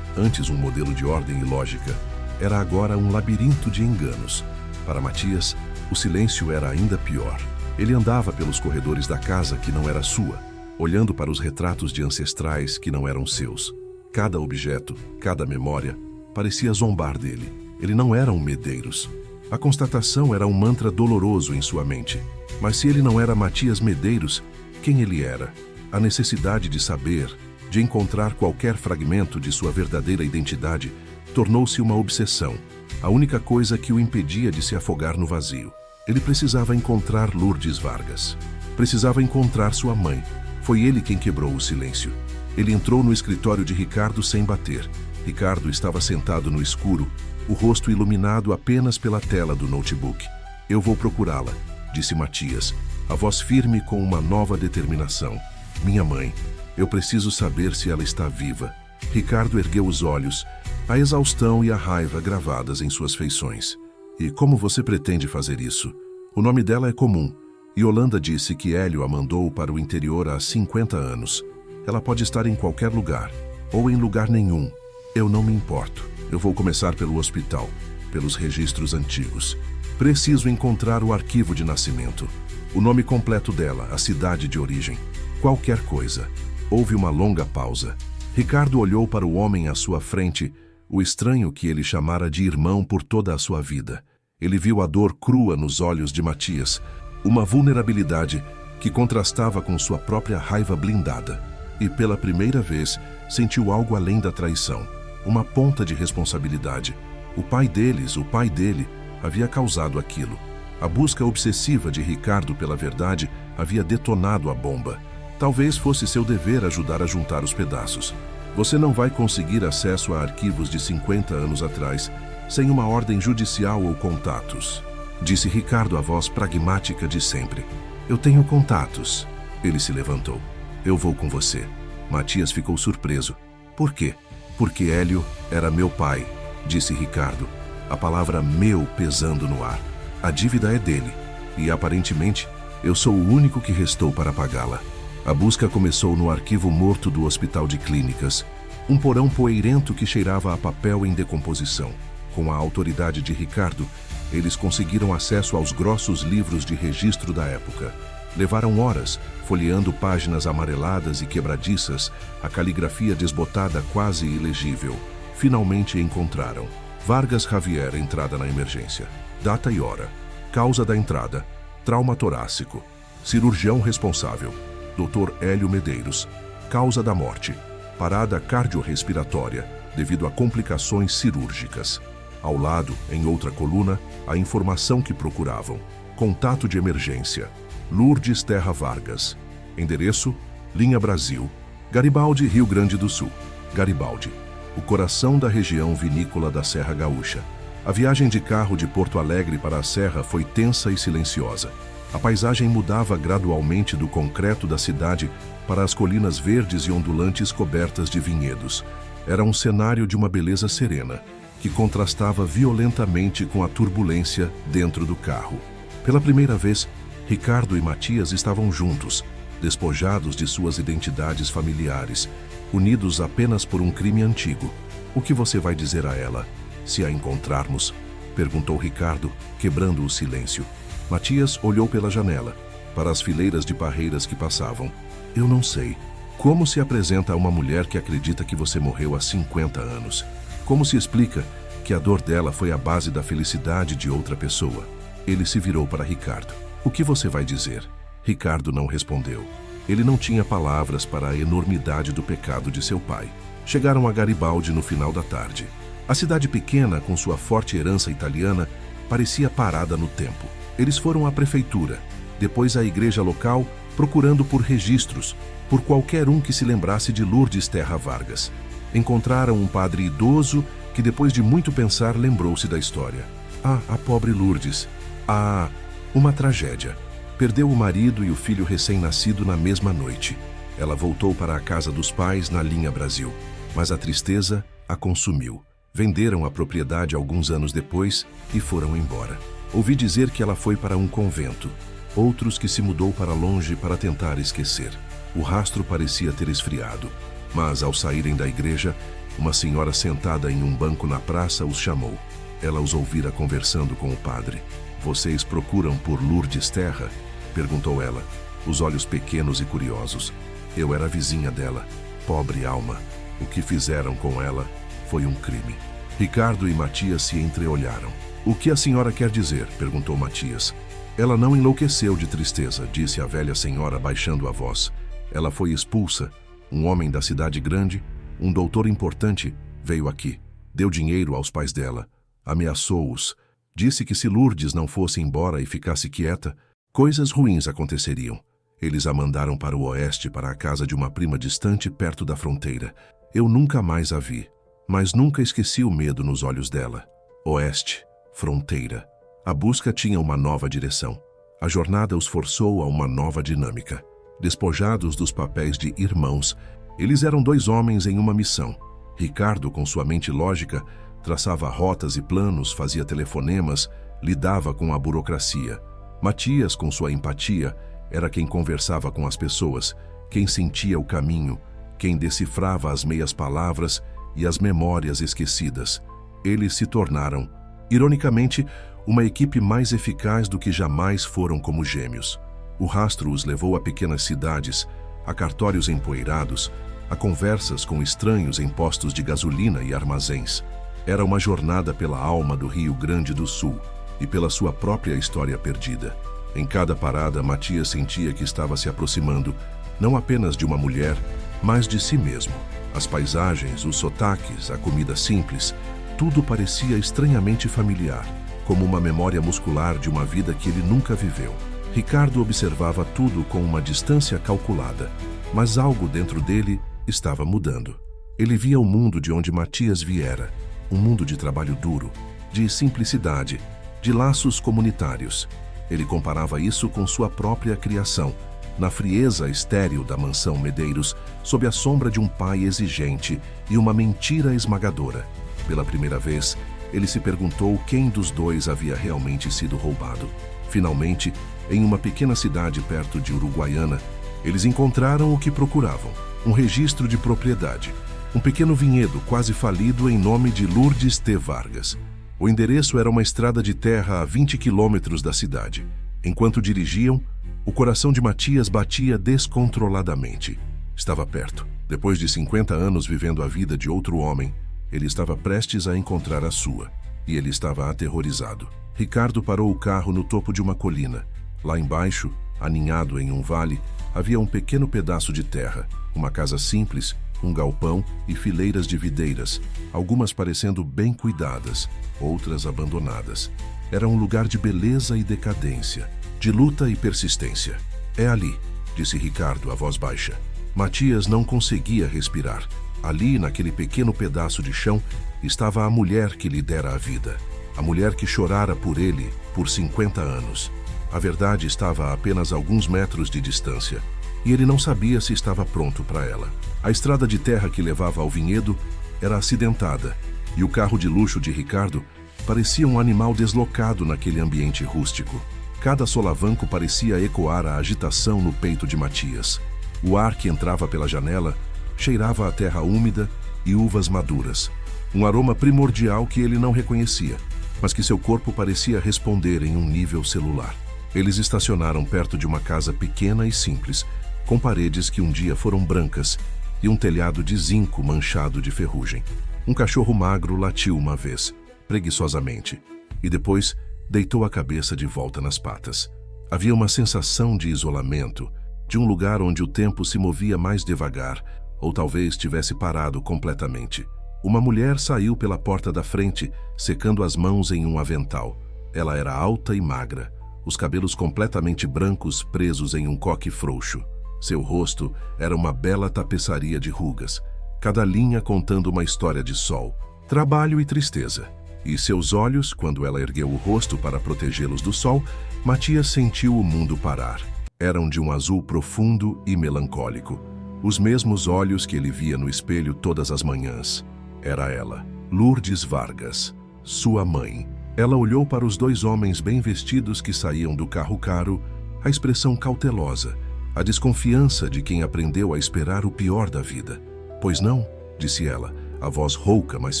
antes um modelo de ordem e lógica, era agora um labirinto de enganos. Para Matias, o silêncio era ainda pior. Ele andava pelos corredores da casa que não era sua, olhando para os retratos de ancestrais que não eram seus. Cada objeto, cada memória, parecia zombar dele. Ele não era um Medeiros. A constatação era um mantra doloroso em sua mente. Mas se ele não era Matias Medeiros, quem ele era? A necessidade de saber, de encontrar qualquer fragmento de sua verdadeira identidade, tornou-se uma obsessão, a única coisa que o impedia de se afogar no vazio. Ele precisava encontrar Lourdes Vargas. Precisava encontrar sua mãe. Foi ele quem quebrou o silêncio. Ele entrou no escritório de Ricardo sem bater. Ricardo estava sentado no escuro, o rosto iluminado apenas pela tela do notebook. "Eu vou procurá-la", disse Matias, a voz firme com uma nova determinação. "Minha mãe, eu preciso saber se ela está viva." Ricardo ergueu os olhos, a exaustão e a raiva gravadas em suas feições. "E como você pretende fazer isso? O nome dela é comum. Yolanda disse que Hélio a mandou para o interior há 50 anos. Ela pode estar em qualquer lugar, ou em lugar nenhum. Eu não me importo. Eu vou começar pelo hospital, pelos registros antigos. Preciso encontrar o arquivo de nascimento. O nome completo dela, a cidade de origem. Qualquer coisa." Houve uma longa pausa. Ricardo olhou para o homem à sua frente, o estranho que ele chamara de irmão por toda a sua vida. Ele viu a dor crua nos olhos de Matias, uma vulnerabilidade que contrastava com sua própria raiva blindada. E pela primeira vez, sentiu algo além da traição, uma ponta de responsabilidade. O pai dele, havia causado aquilo. A busca obsessiva de Ricardo pela verdade havia detonado a bomba. Talvez fosse seu dever ajudar a juntar os pedaços. "Você não vai conseguir acesso a arquivos de 50 anos atrás, sem uma ordem judicial ou contatos", disse Ricardo, a voz pragmática de sempre. "Eu tenho contatos." Ele se levantou. "Eu vou com você." Matias ficou surpreso. "Por quê?" "Porque Hélio era meu pai", disse Ricardo, a palavra "meu" pesando no ar. "A dívida é dele, e aparentemente eu sou o único que restou para pagá-la." A busca começou no arquivo morto do Hospital de Clínicas, um porão poeirento que cheirava a papel em decomposição. Com a autoridade de Ricardo, eles conseguiram acesso aos grossos livros de registro da época. Levaram horas, folheando páginas amareladas e quebradiças, a caligrafia desbotada quase ilegível. Finalmente encontraram. Vargas Javier, entrada na emergência. Data e hora. Causa da entrada: trauma torácico. Cirurgião responsável: Dr. Hélio Medeiros. Causa da morte: parada cardiorrespiratória, devido a complicações cirúrgicas. Ao lado, em outra coluna, a informação que procuravam: contato de emergência: Lourdes Terra Vargas. Endereço: Linha Brasil, Garibaldi, Rio Grande do Sul. Garibaldi, o coração da região vinícola da Serra Gaúcha. A viagem de carro de Porto Alegre para a Serra foi tensa e silenciosa. A paisagem mudava gradualmente do concreto da cidade para as colinas verdes e ondulantes cobertas de vinhedos. Era um cenário de uma beleza serena, que contrastava violentamente com a turbulência dentro do carro. Pela primeira vez, Ricardo e Matias estavam juntos, despojados de suas identidades familiares, unidos apenas por um crime antigo. "O que você vai dizer a ela, se a encontrarmos?" perguntou Ricardo, quebrando o silêncio. Matias olhou pela janela, para as fileiras de parreiras que passavam. "Eu não sei. Como se apresenta a uma mulher que acredita que você morreu há 50 anos? Como se explica que a dor dela foi a base da felicidade de outra pessoa?" Ele se virou para Ricardo. "O que você vai dizer?" Ricardo não respondeu. Ele não tinha palavras para a enormidade do pecado de seu pai. Chegaram a Garibaldi no final da tarde. A cidade pequena, com sua forte herança italiana, parecia parada no tempo. Eles foram à prefeitura, depois à igreja local, procurando por registros, por qualquer um que se lembrasse de Lourdes Terra Vargas. Encontraram um padre idoso que, depois de muito pensar, lembrou-se da história. "Ah, a pobre Lourdes. Ah, uma tragédia. Perdeu o marido e o filho recém-nascido na mesma noite. Ela voltou para a casa dos pais na Linha Brasil, mas a tristeza a consumiu. Venderam a propriedade alguns anos depois e foram embora. Ouvi dizer que ela foi para um convento, outros que se mudou para longe para tentar esquecer. O rastro parecia ter esfriado, mas ao saírem da igreja, uma senhora sentada em um banco na praça os chamou. Ela os ouvira conversando com o padre. "Vocês procuram por Lourdes Terra?" perguntou ela, os olhos pequenos e curiosos. "Eu era vizinha dela. Pobre alma. O que fizeram com ela foi um crime." Ricardo e Matias se entreolharam. "O que a senhora quer dizer?" perguntou Matias. "Ela não enlouqueceu de tristeza", disse a velha senhora baixando a voz. Ela foi expulsa. Um homem da cidade grande, um doutor importante, veio aqui. Deu dinheiro aos pais dela. Ameaçou-os. Disse que se Lourdes não fosse embora e ficasse quieta, coisas ruins aconteceriam. Eles a mandaram para o oeste, para a casa de uma prima distante perto da fronteira. Eu nunca mais a vi, mas nunca esqueci o medo nos olhos dela. Oeste, fronteira. A busca tinha uma nova direção. A jornada os forçou a uma nova dinâmica. Despojados dos papéis de irmãos, eles eram dois homens em uma missão. Ricardo, com sua mente lógica, traçava rotas e planos, fazia telefonemas, lidava com a burocracia. Matias, com sua empatia, era quem conversava com as pessoas, quem sentia o caminho, quem decifrava as meias palavras e as memórias esquecidas. Eles se tornaram, ironicamente, uma equipe mais eficaz do que jamais foram como gêmeos. O rastro os levou a pequenas cidades, a cartórios empoeirados, a conversas com estranhos em postos de gasolina e armazéns. Era uma jornada pela alma do Rio Grande do Sul e pela sua própria história perdida. Em cada parada, Matias sentia que estava se aproximando, não apenas de uma mulher, mas de si mesmo. As paisagens, os sotaques, a comida simples, tudo parecia estranhamente familiar, como uma memória muscular de uma vida que ele nunca viveu. Ricardo observava tudo com uma distância calculada, mas algo dentro dele estava mudando. Ele via o mundo de onde Matias viera, um mundo de trabalho duro, de simplicidade, de laços comunitários. Ele comparava isso com sua própria criação, na frieza estéril da mansão Medeiros, sob a sombra de um pai exigente e uma mentira esmagadora. Pela primeira vez, ele se perguntou quem dos dois havia realmente sido roubado. Finalmente, em uma pequena cidade perto de Uruguaiana, eles encontraram o que procuravam: um registro de propriedade. Um pequeno vinhedo quase falido em nome de Lourdes T. Vargas. O endereço era uma estrada de terra a 20 quilômetros da cidade. Enquanto dirigiam, o coração de Matias batia descontroladamente. Estava perto. Depois de 50 anos vivendo a vida de outro homem, ele estava prestes a encontrar a sua. E ele estava aterrorizado. Ricardo parou o carro no topo de uma colina. Lá embaixo, aninhado em um vale, havia um pequeno pedaço de terra, uma casa simples, um galpão e fileiras de videiras, algumas parecendo bem cuidadas, outras abandonadas. Era um lugar de beleza e decadência, de luta e persistência. É ali, disse Ricardo, a voz baixa. Matias não conseguia respirar. Ali, naquele pequeno pedaço de chão, estava a mulher que lhe dera a vida. A mulher que chorara por ele por 50 anos. A verdade estava a apenas alguns metros de distância, e ele não sabia se estava pronto para ela. A estrada de terra que levava ao vinhedo era acidentada, e o carro de luxo de Ricardo parecia um animal deslocado naquele ambiente rústico. Cada solavanco parecia ecoar a agitação no peito de Matias. O ar que entrava pela janela cheirava a terra úmida e uvas maduras. Um aroma primordial que ele não reconhecia, mas que seu corpo parecia responder em um nível celular. Eles estacionaram perto de uma casa pequena e simples, com paredes que um dia foram brancas e um telhado de zinco manchado de ferrugem. Um cachorro magro latiu uma vez, preguiçosamente, e depois deitou a cabeça de volta nas patas. Havia uma sensação de isolamento, de um lugar onde o tempo se movia mais devagar, ou talvez tivesse parado completamente. Uma mulher saiu pela porta da frente, secando as mãos em um avental. Ela era alta e magra, os cabelos completamente brancos presos em um coque frouxo. Seu rosto era uma bela tapeçaria de rugas, cada linha contando uma história de sol, trabalho e tristeza. E seus olhos, quando ela ergueu o rosto para protegê-los do sol, Matias sentiu o mundo parar. Eram de um azul profundo e melancólico. Os mesmos olhos que ele via no espelho todas as manhãs. Era ela, Lourdes Vargas, sua mãe. Ela olhou para os dois homens bem vestidos que saíam do carro caro, a expressão cautelosa, a desconfiança de quem aprendeu a esperar o pior da vida. Pois não, disse ela, a voz rouca, mas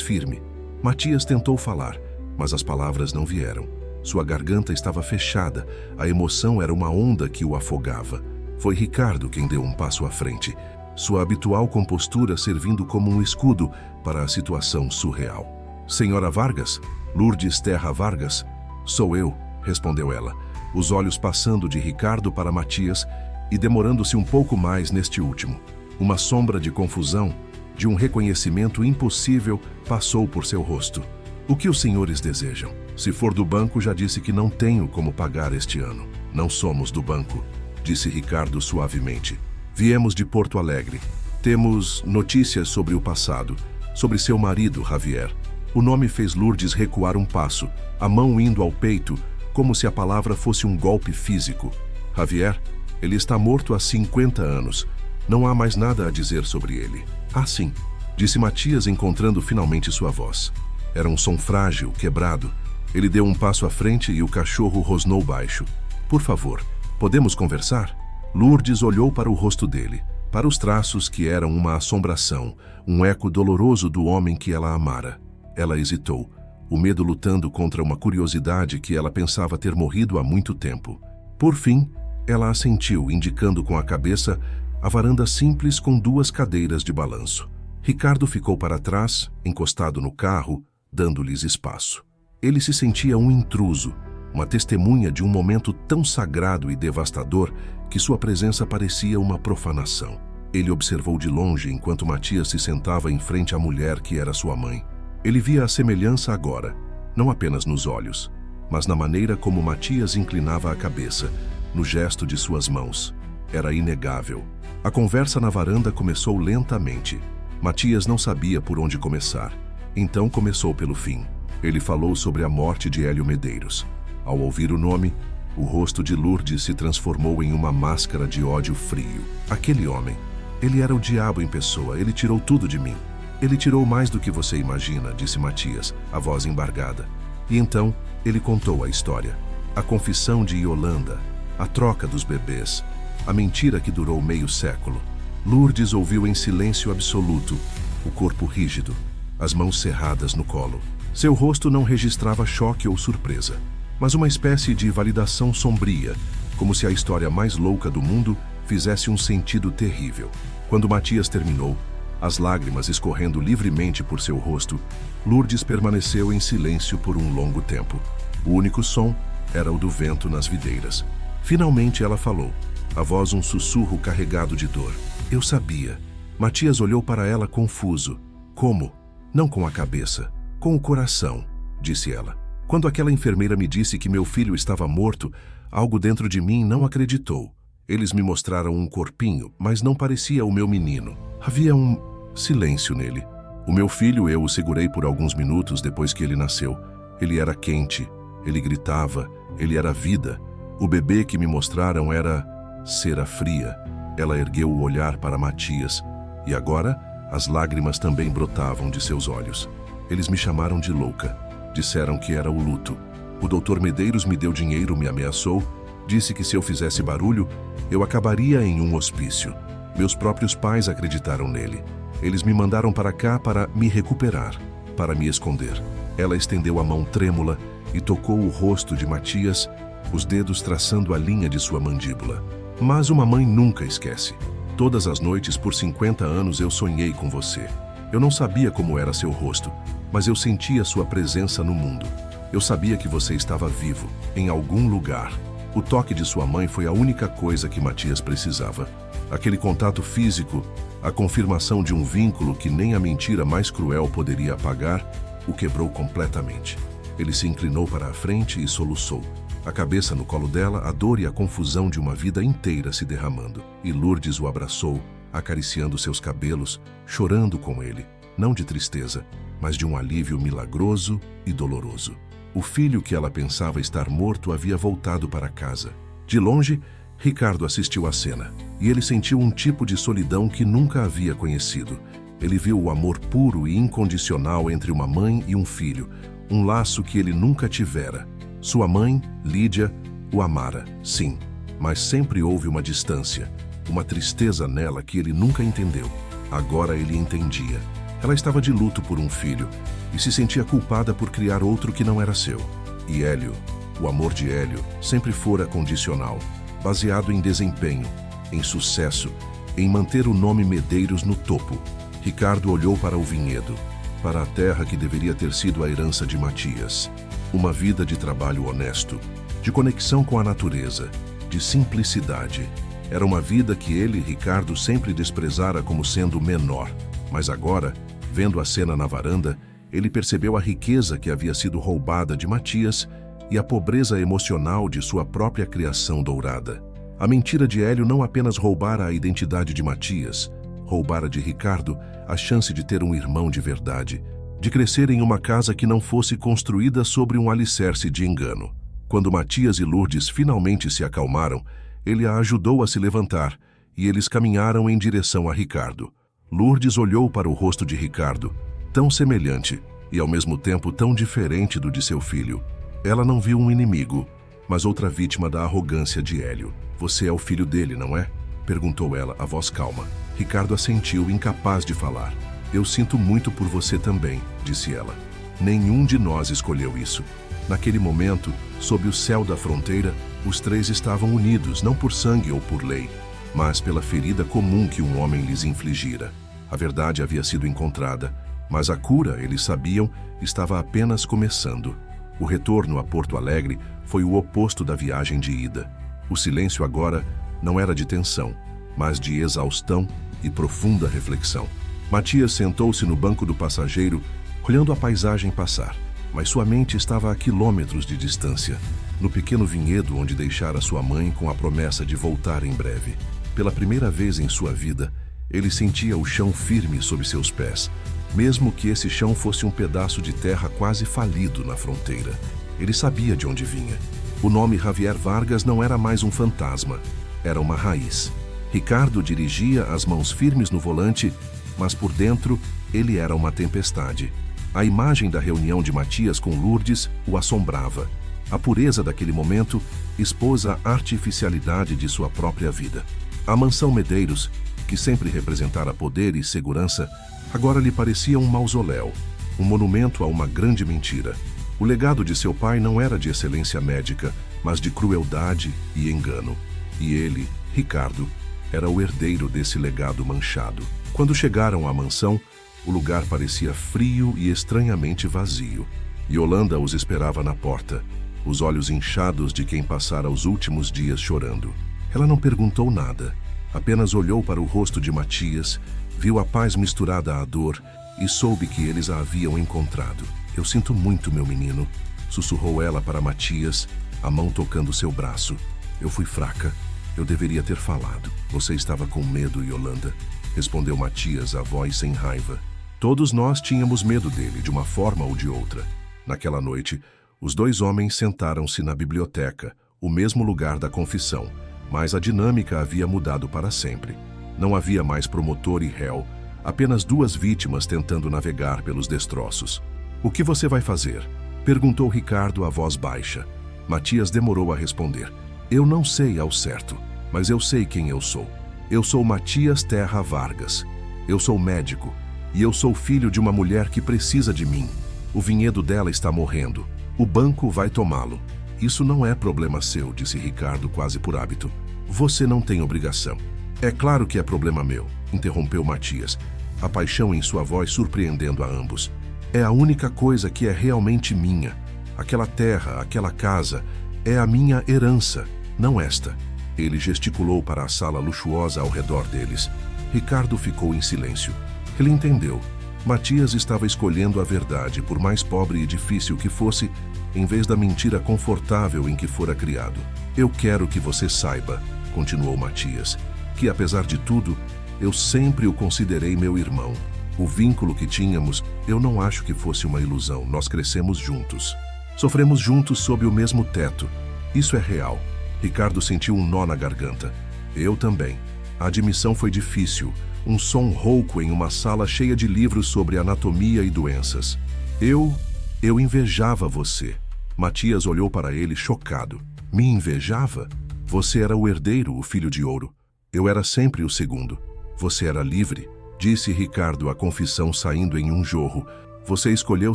firme. Matias tentou falar, mas as palavras não vieram. Sua garganta estava fechada, a emoção era uma onda que o afogava. Foi Ricardo quem deu um passo à frente, sua habitual compostura servindo como um escudo para a situação surreal. Senhora Vargas? Lourdes Terra Vargas? Sou eu, respondeu ela, os olhos passando de Ricardo para Matias, e demorando-se um pouco mais neste último. Uma sombra de confusão, de um reconhecimento impossível, passou por seu rosto. O que os senhores desejam? Se for do banco, já disse que não tenho como pagar este ano. Não somos do banco, disse Ricardo suavemente. Viemos de Porto Alegre. Temos notícias sobre o passado, sobre seu marido, Javier. O nome fez Lourdes recuar um passo, a mão indo ao peito, como se a palavra fosse um golpe físico. Javier, ele está morto há 50 anos. Não há mais nada a dizer sobre ele. Ah, sim, disse Matias, encontrando finalmente sua voz. Era um som frágil, quebrado. Ele deu um passo à frente e o cachorro rosnou baixo. Por favor, podemos conversar? Lourdes olhou para o rosto dele, para os traços que eram uma assombração, um eco doloroso do homem que ela amara. Ela hesitou, o medo lutando contra uma curiosidade que ela pensava ter morrido há muito tempo. Por fim, ela assentiu, indicando com a cabeça a varanda simples com 2 cadeiras de balanço. Ricardo ficou para trás, encostado no carro, dando-lhes espaço. Ele se sentia um intruso, uma testemunha de um momento tão sagrado e devastador que sua presença parecia uma profanação. Ele observou de longe enquanto Matias se sentava em frente à mulher que era sua mãe. Ele via a semelhança agora, não apenas nos olhos, mas na maneira como Matias inclinava a cabeça, no gesto de suas mãos. Era inegável. A conversa na varanda começou lentamente. Matias não sabia por onde começar. Então começou pelo fim. Ele falou sobre a morte de Hélio Medeiros. Ao ouvir o nome, o rosto de Lourdes se transformou em uma máscara de ódio frio. Aquele homem, ele era o diabo em pessoa, ele tirou tudo de mim. Ele tirou mais do que você imagina, disse Matias, a voz embargada. E então, ele contou a história. A confissão de Yolanda, a troca dos bebês, a mentira que durou meio século. Lourdes ouviu em silêncio absoluto, o corpo rígido, as mãos cerradas no colo. Seu rosto não registrava choque ou surpresa, mas uma espécie de validação sombria, como se a história mais louca do mundo fizesse um sentido terrível. Quando Matias terminou, as lágrimas escorrendo livremente por seu rosto, Lourdes permaneceu em silêncio por um longo tempo. O único som era o do vento nas videiras. Finalmente ela falou, a voz um sussurro carregado de dor. Eu sabia. Matias olhou para ela confuso. Como? Não com a cabeça, com o coração, disse ela. Quando aquela enfermeira me disse que meu filho estava morto, algo dentro de mim não acreditou. Eles me mostraram um corpinho, mas não parecia o meu menino. Havia um silêncio nele. O meu filho eu o segurei por alguns minutos depois que ele nasceu. Ele era quente, ele gritava, ele era vida. O bebê que me mostraram era cera fria. Ela ergueu o olhar para Matias, e agora as lágrimas também brotavam de seus olhos. Eles me chamaram de louca. Disseram que era o luto. O Dr. Medeiros me deu dinheiro, me ameaçou, disse que se eu fizesse barulho, eu acabaria em um hospício. Meus próprios pais acreditaram nele. Eles me mandaram para cá para me recuperar, para me esconder. Ela estendeu a mão trêmula e tocou o rosto de Matias, os dedos traçando a linha de sua mandíbula. Mas uma mãe nunca esquece. Todas as noites por 50 anos eu sonhei com você. Eu não sabia como era seu rosto, mas eu sentia sua presença no mundo. Eu sabia que você estava vivo, em algum lugar. O toque de sua mãe foi a única coisa que Matias precisava. Aquele contato físico, a confirmação de um vínculo que nem a mentira mais cruel poderia apagar, o quebrou completamente. Ele se inclinou para a frente e soluçou. A cabeça no colo dela, a dor e a confusão de uma vida inteira se derramando. E Lourdes o abraçou, acariciando seus cabelos, chorando com ele, não de tristeza, mas de um alívio milagroso e doloroso. O filho que ela pensava estar morto havia voltado para casa. De longe, Ricardo assistiu à cena, e ele sentiu um tipo de solidão que nunca havia conhecido. Ele viu o amor puro e incondicional entre uma mãe e um filho, um laço que ele nunca tivera. Sua mãe, Lídia, o amara, sim, mas sempre houve uma distância, uma tristeza nela que ele nunca entendeu. Agora ele entendia. Ela estava de luto por um filho e se sentia culpada por criar outro que não era seu. E Hélio, o amor de Hélio, sempre fora condicional, baseado em desempenho, em sucesso, em manter o nome Medeiros no topo. Ricardo olhou para o vinhedo, para a terra que deveria ter sido a herança de Matias. Uma vida de trabalho honesto, de conexão com a natureza, de simplicidade. Era uma vida que ele, Ricardo, sempre desprezara como sendo menor. Mas agora, vendo a cena na varanda, ele percebeu a riqueza que havia sido roubada de Matias e a pobreza emocional de sua própria criação dourada. A mentira de Hélio não apenas roubara a identidade de Matias, roubara de Ricardo a chance de ter um irmão de verdade, de crescer em uma casa que não fosse construída sobre um alicerce de engano. Quando Matias e Lourdes finalmente se acalmaram, ele a ajudou a se levantar e eles caminharam em direção a Ricardo. Lourdes olhou para o rosto de Ricardo, tão semelhante e ao mesmo tempo tão diferente do de seu filho. Ela não viu um inimigo, mas outra vítima da arrogância de Hélio. "Você é o filho dele, não é?" perguntou ela, a voz calma. Ricardo assentiu, incapaz de falar. "Eu sinto muito por você também", disse ela. "Nenhum de nós escolheu isso." Naquele momento, sob o céu da fronteira, os três estavam unidos, não por sangue ou por lei, mas pela ferida comum que um homem lhes infligira. A verdade havia sido encontrada, mas a cura, eles sabiam, estava apenas começando. O retorno a Porto Alegre foi o oposto da viagem de ida. O silêncio agora não era de tensão, mas de exaustão e profunda reflexão. Matias sentou-se no banco do passageiro, olhando a paisagem passar, mas sua mente estava a quilômetros de distância, no pequeno vinhedo onde deixara sua mãe com a promessa de voltar em breve. Pela primeira vez em sua vida, ele sentia o chão firme sob seus pés, mesmo que esse chão fosse um pedaço de terra quase falido na fronteira. Ele sabia de onde vinha. O nome Javier Vargas não era mais um fantasma, era uma raiz. Ricardo dirigia as mãos firmes no volante, mas por dentro ele era uma tempestade. A imagem da reunião de Matias com Lourdes o assombrava. A pureza daquele momento expôs a artificialidade de sua própria vida. A mansão Medeiros, que sempre representara poder e segurança, agora lhe parecia um mausoléu, um monumento a uma grande mentira. O legado de seu pai não era de excelência médica, mas de crueldade e engano. E ele, Ricardo, era o herdeiro desse legado manchado. Quando chegaram à mansão, o lugar parecia frio e estranhamente vazio. Yolanda os esperava na porta, os olhos inchados de quem passara os últimos dias chorando. Ela não perguntou nada, apenas olhou para o rosto de Matias, viu a paz misturada à dor e soube que eles a haviam encontrado. "Eu sinto muito, meu menino", sussurrou ela para Matias, a mão tocando seu braço. "Eu fui fraca. Eu deveria ter falado." "Você estava com medo, Yolanda", respondeu Matias, a voz sem raiva. Todos nós tínhamos medo dele, de uma forma ou de outra. Naquela noite, os dois homens sentaram-se na biblioteca, o mesmo lugar da confissão, mas a dinâmica havia mudado para sempre. Não havia mais promotor e réu, apenas duas vítimas tentando navegar pelos destroços. "O que você vai fazer?" perguntou Ricardo a voz baixa. Matias demorou a responder. "Eu não sei ao certo, mas eu sei quem eu sou. Eu sou Matias Terra Vargas. Eu sou médico, e eu sou filho de uma mulher que precisa de mim. O vinhedo dela está morrendo. O banco vai tomá-lo." "Isso não é problema seu", disse Ricardo quase por hábito. "Você não tem obrigação." "É claro que é problema meu", interrompeu Matias, a paixão em sua voz surpreendendo a ambos. "É a única coisa que é realmente minha. Aquela terra, aquela casa, é a minha herança, não esta." Ele gesticulou para a sala luxuosa ao redor deles. Ricardo ficou em silêncio. Ele entendeu. Matias estava escolhendo a verdade, por mais pobre e difícil que fosse, em vez da mentira confortável em que fora criado. "Eu quero que você saiba", continuou Matias, "que apesar de tudo, eu sempre o considerei meu irmão. O vínculo que tínhamos, eu não acho que fosse uma ilusão. Nós crescemos juntos. Sofremos juntos sob o mesmo teto. Isso é real." Ricardo sentiu um nó na garganta. "Eu também." A admissão foi difícil, um som rouco em uma sala cheia de livros sobre anatomia e doenças. Eu invejava você." Matias olhou para ele chocado. "Me invejava? Você era o herdeiro, o filho de ouro. Eu era sempre o segundo. Você era livre", disse Ricardo, a confissão saindo em um jorro. "Você escolheu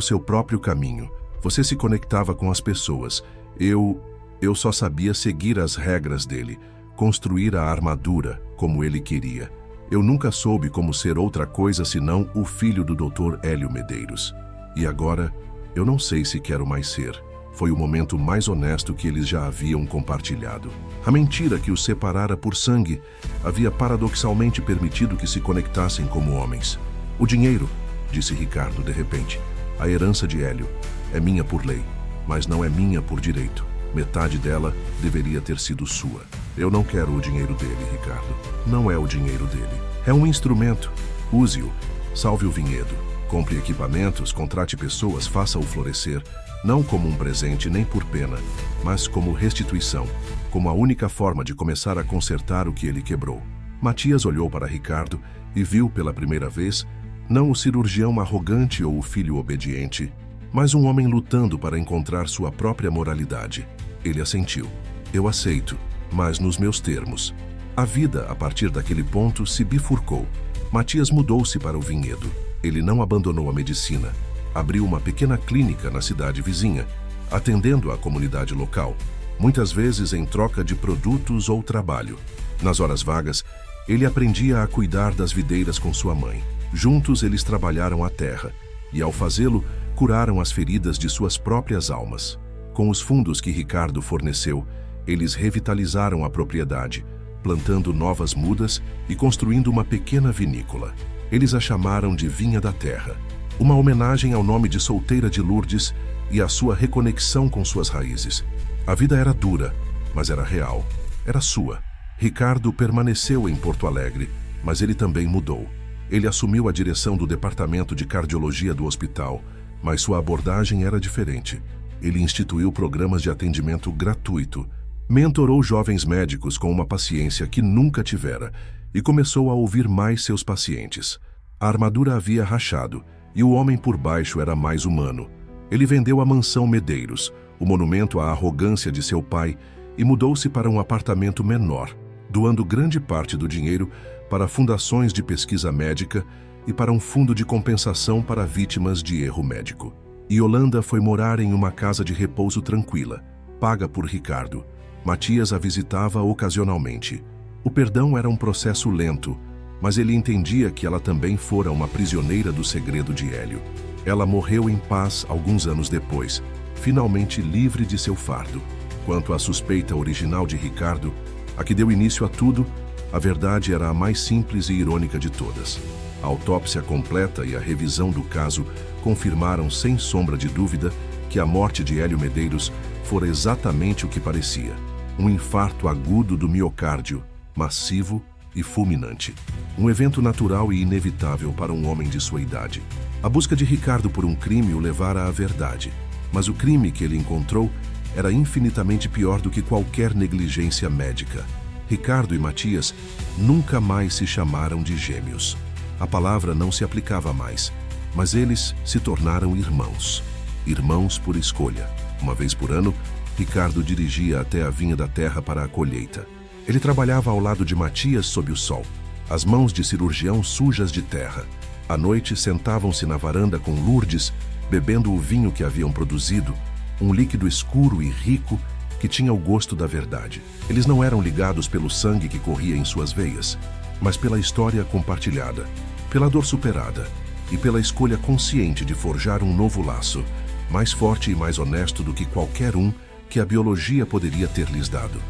seu próprio caminho. Você se conectava com as pessoas. Eu só sabia seguir as regras dele, construir a armadura como ele queria. Eu nunca soube como ser outra coisa senão o filho do Dr. Hélio Medeiros. E agora, eu não sei se quero mais ser." Foi o momento mais honesto que eles já haviam compartilhado. A mentira que os separara por sangue havia paradoxalmente permitido que se conectassem como homens. O dinheiro, disse Ricardo de repente, a herança de Hélio, é minha por lei, mas não é minha por direito. Metade dela deveria ter sido sua. Eu não quero o dinheiro dele, Ricardo. Não é o dinheiro dele. É um instrumento. Use-o. Salve o vinhedo. Compre equipamentos, contrate pessoas, faça-o florescer, não como um presente nem por pena, mas como restituição, como a única forma de começar a consertar o que ele quebrou. Matias olhou para Ricardo e viu pela primeira vez não o cirurgião arrogante ou o filho obediente, mas um homem lutando para encontrar sua própria moralidade. Ele assentiu. Eu aceito, mas nos meus termos. A vida, a partir daquele ponto, se bifurcou. Matias mudou-se para o vinhedo. Ele não abandonou a medicina. Abriu uma pequena clínica na cidade vizinha, atendendo a comunidade local, muitas vezes em troca de produtos ou trabalho. Nas horas vagas, ele aprendia a cuidar das videiras com sua mãe. Juntos eles trabalharam a terra e, ao fazê-lo, curaram as feridas de suas próprias almas. Com os fundos que Ricardo forneceu, eles revitalizaram a propriedade, plantando novas mudas e construindo uma pequena vinícola. Eles a chamaram de Vinha da Terra, uma homenagem ao nome de solteira de Lourdes e à sua reconexão com suas raízes. A vida era dura, mas era real. Era sua. Ricardo permaneceu em Porto Alegre, mas ele também mudou. Ele assumiu a direção do departamento de cardiologia do hospital, mas sua abordagem era diferente. Ele instituiu programas de atendimento gratuito, mentorou jovens médicos com uma paciência que nunca tivera e começou a ouvir mais seus pacientes. A armadura havia rachado e o homem por baixo era mais humano. Ele vendeu a mansão Medeiros, o monumento à arrogância de seu pai, e mudou-se para um apartamento menor, doando grande parte do dinheiro para fundações de pesquisa médica e para um fundo de compensação para vítimas de erro médico. Yolanda foi morar em uma casa de repouso tranquila, paga por Ricardo. Matias a visitava ocasionalmente. O perdão era um processo lento, mas ele entendia que ela também fora uma prisioneira do segredo de Hélio. Ela morreu em paz alguns anos depois, finalmente livre de seu fardo. Quanto à suspeita original de Ricardo, a que deu início a tudo, a verdade era a mais simples e irônica de todas. A autópsia completa e a revisão do caso confirmaram sem sombra de dúvida que a morte de Hélio Medeiros fora exatamente o que parecia: um infarto agudo do miocárdio, massivo e fulminante. Um evento natural e inevitável para um homem de sua idade. A busca de Ricardo por um crime o levara à verdade, mas o crime que ele encontrou era infinitamente pior do que qualquer negligência médica. Ricardo e Matias nunca mais se chamaram de gêmeos. A palavra não se aplicava mais, mas eles se tornaram irmãos. Irmãos por escolha. Uma vez por ano, Ricardo dirigia até a Vinha da Terra para a colheita. Ele trabalhava ao lado de Matias sob o sol, as mãos de cirurgião sujas de terra. À noite, sentavam-se na varanda com Lourdes, bebendo o vinho que haviam produzido, um líquido escuro e rico que tinha o gosto da verdade. Eles não eram ligados pelo sangue que corria em suas veias, mas pela história compartilhada, pela dor superada e pela escolha consciente de forjar um novo laço, mais forte e mais honesto do que qualquer um que a biologia poderia ter lhes dado.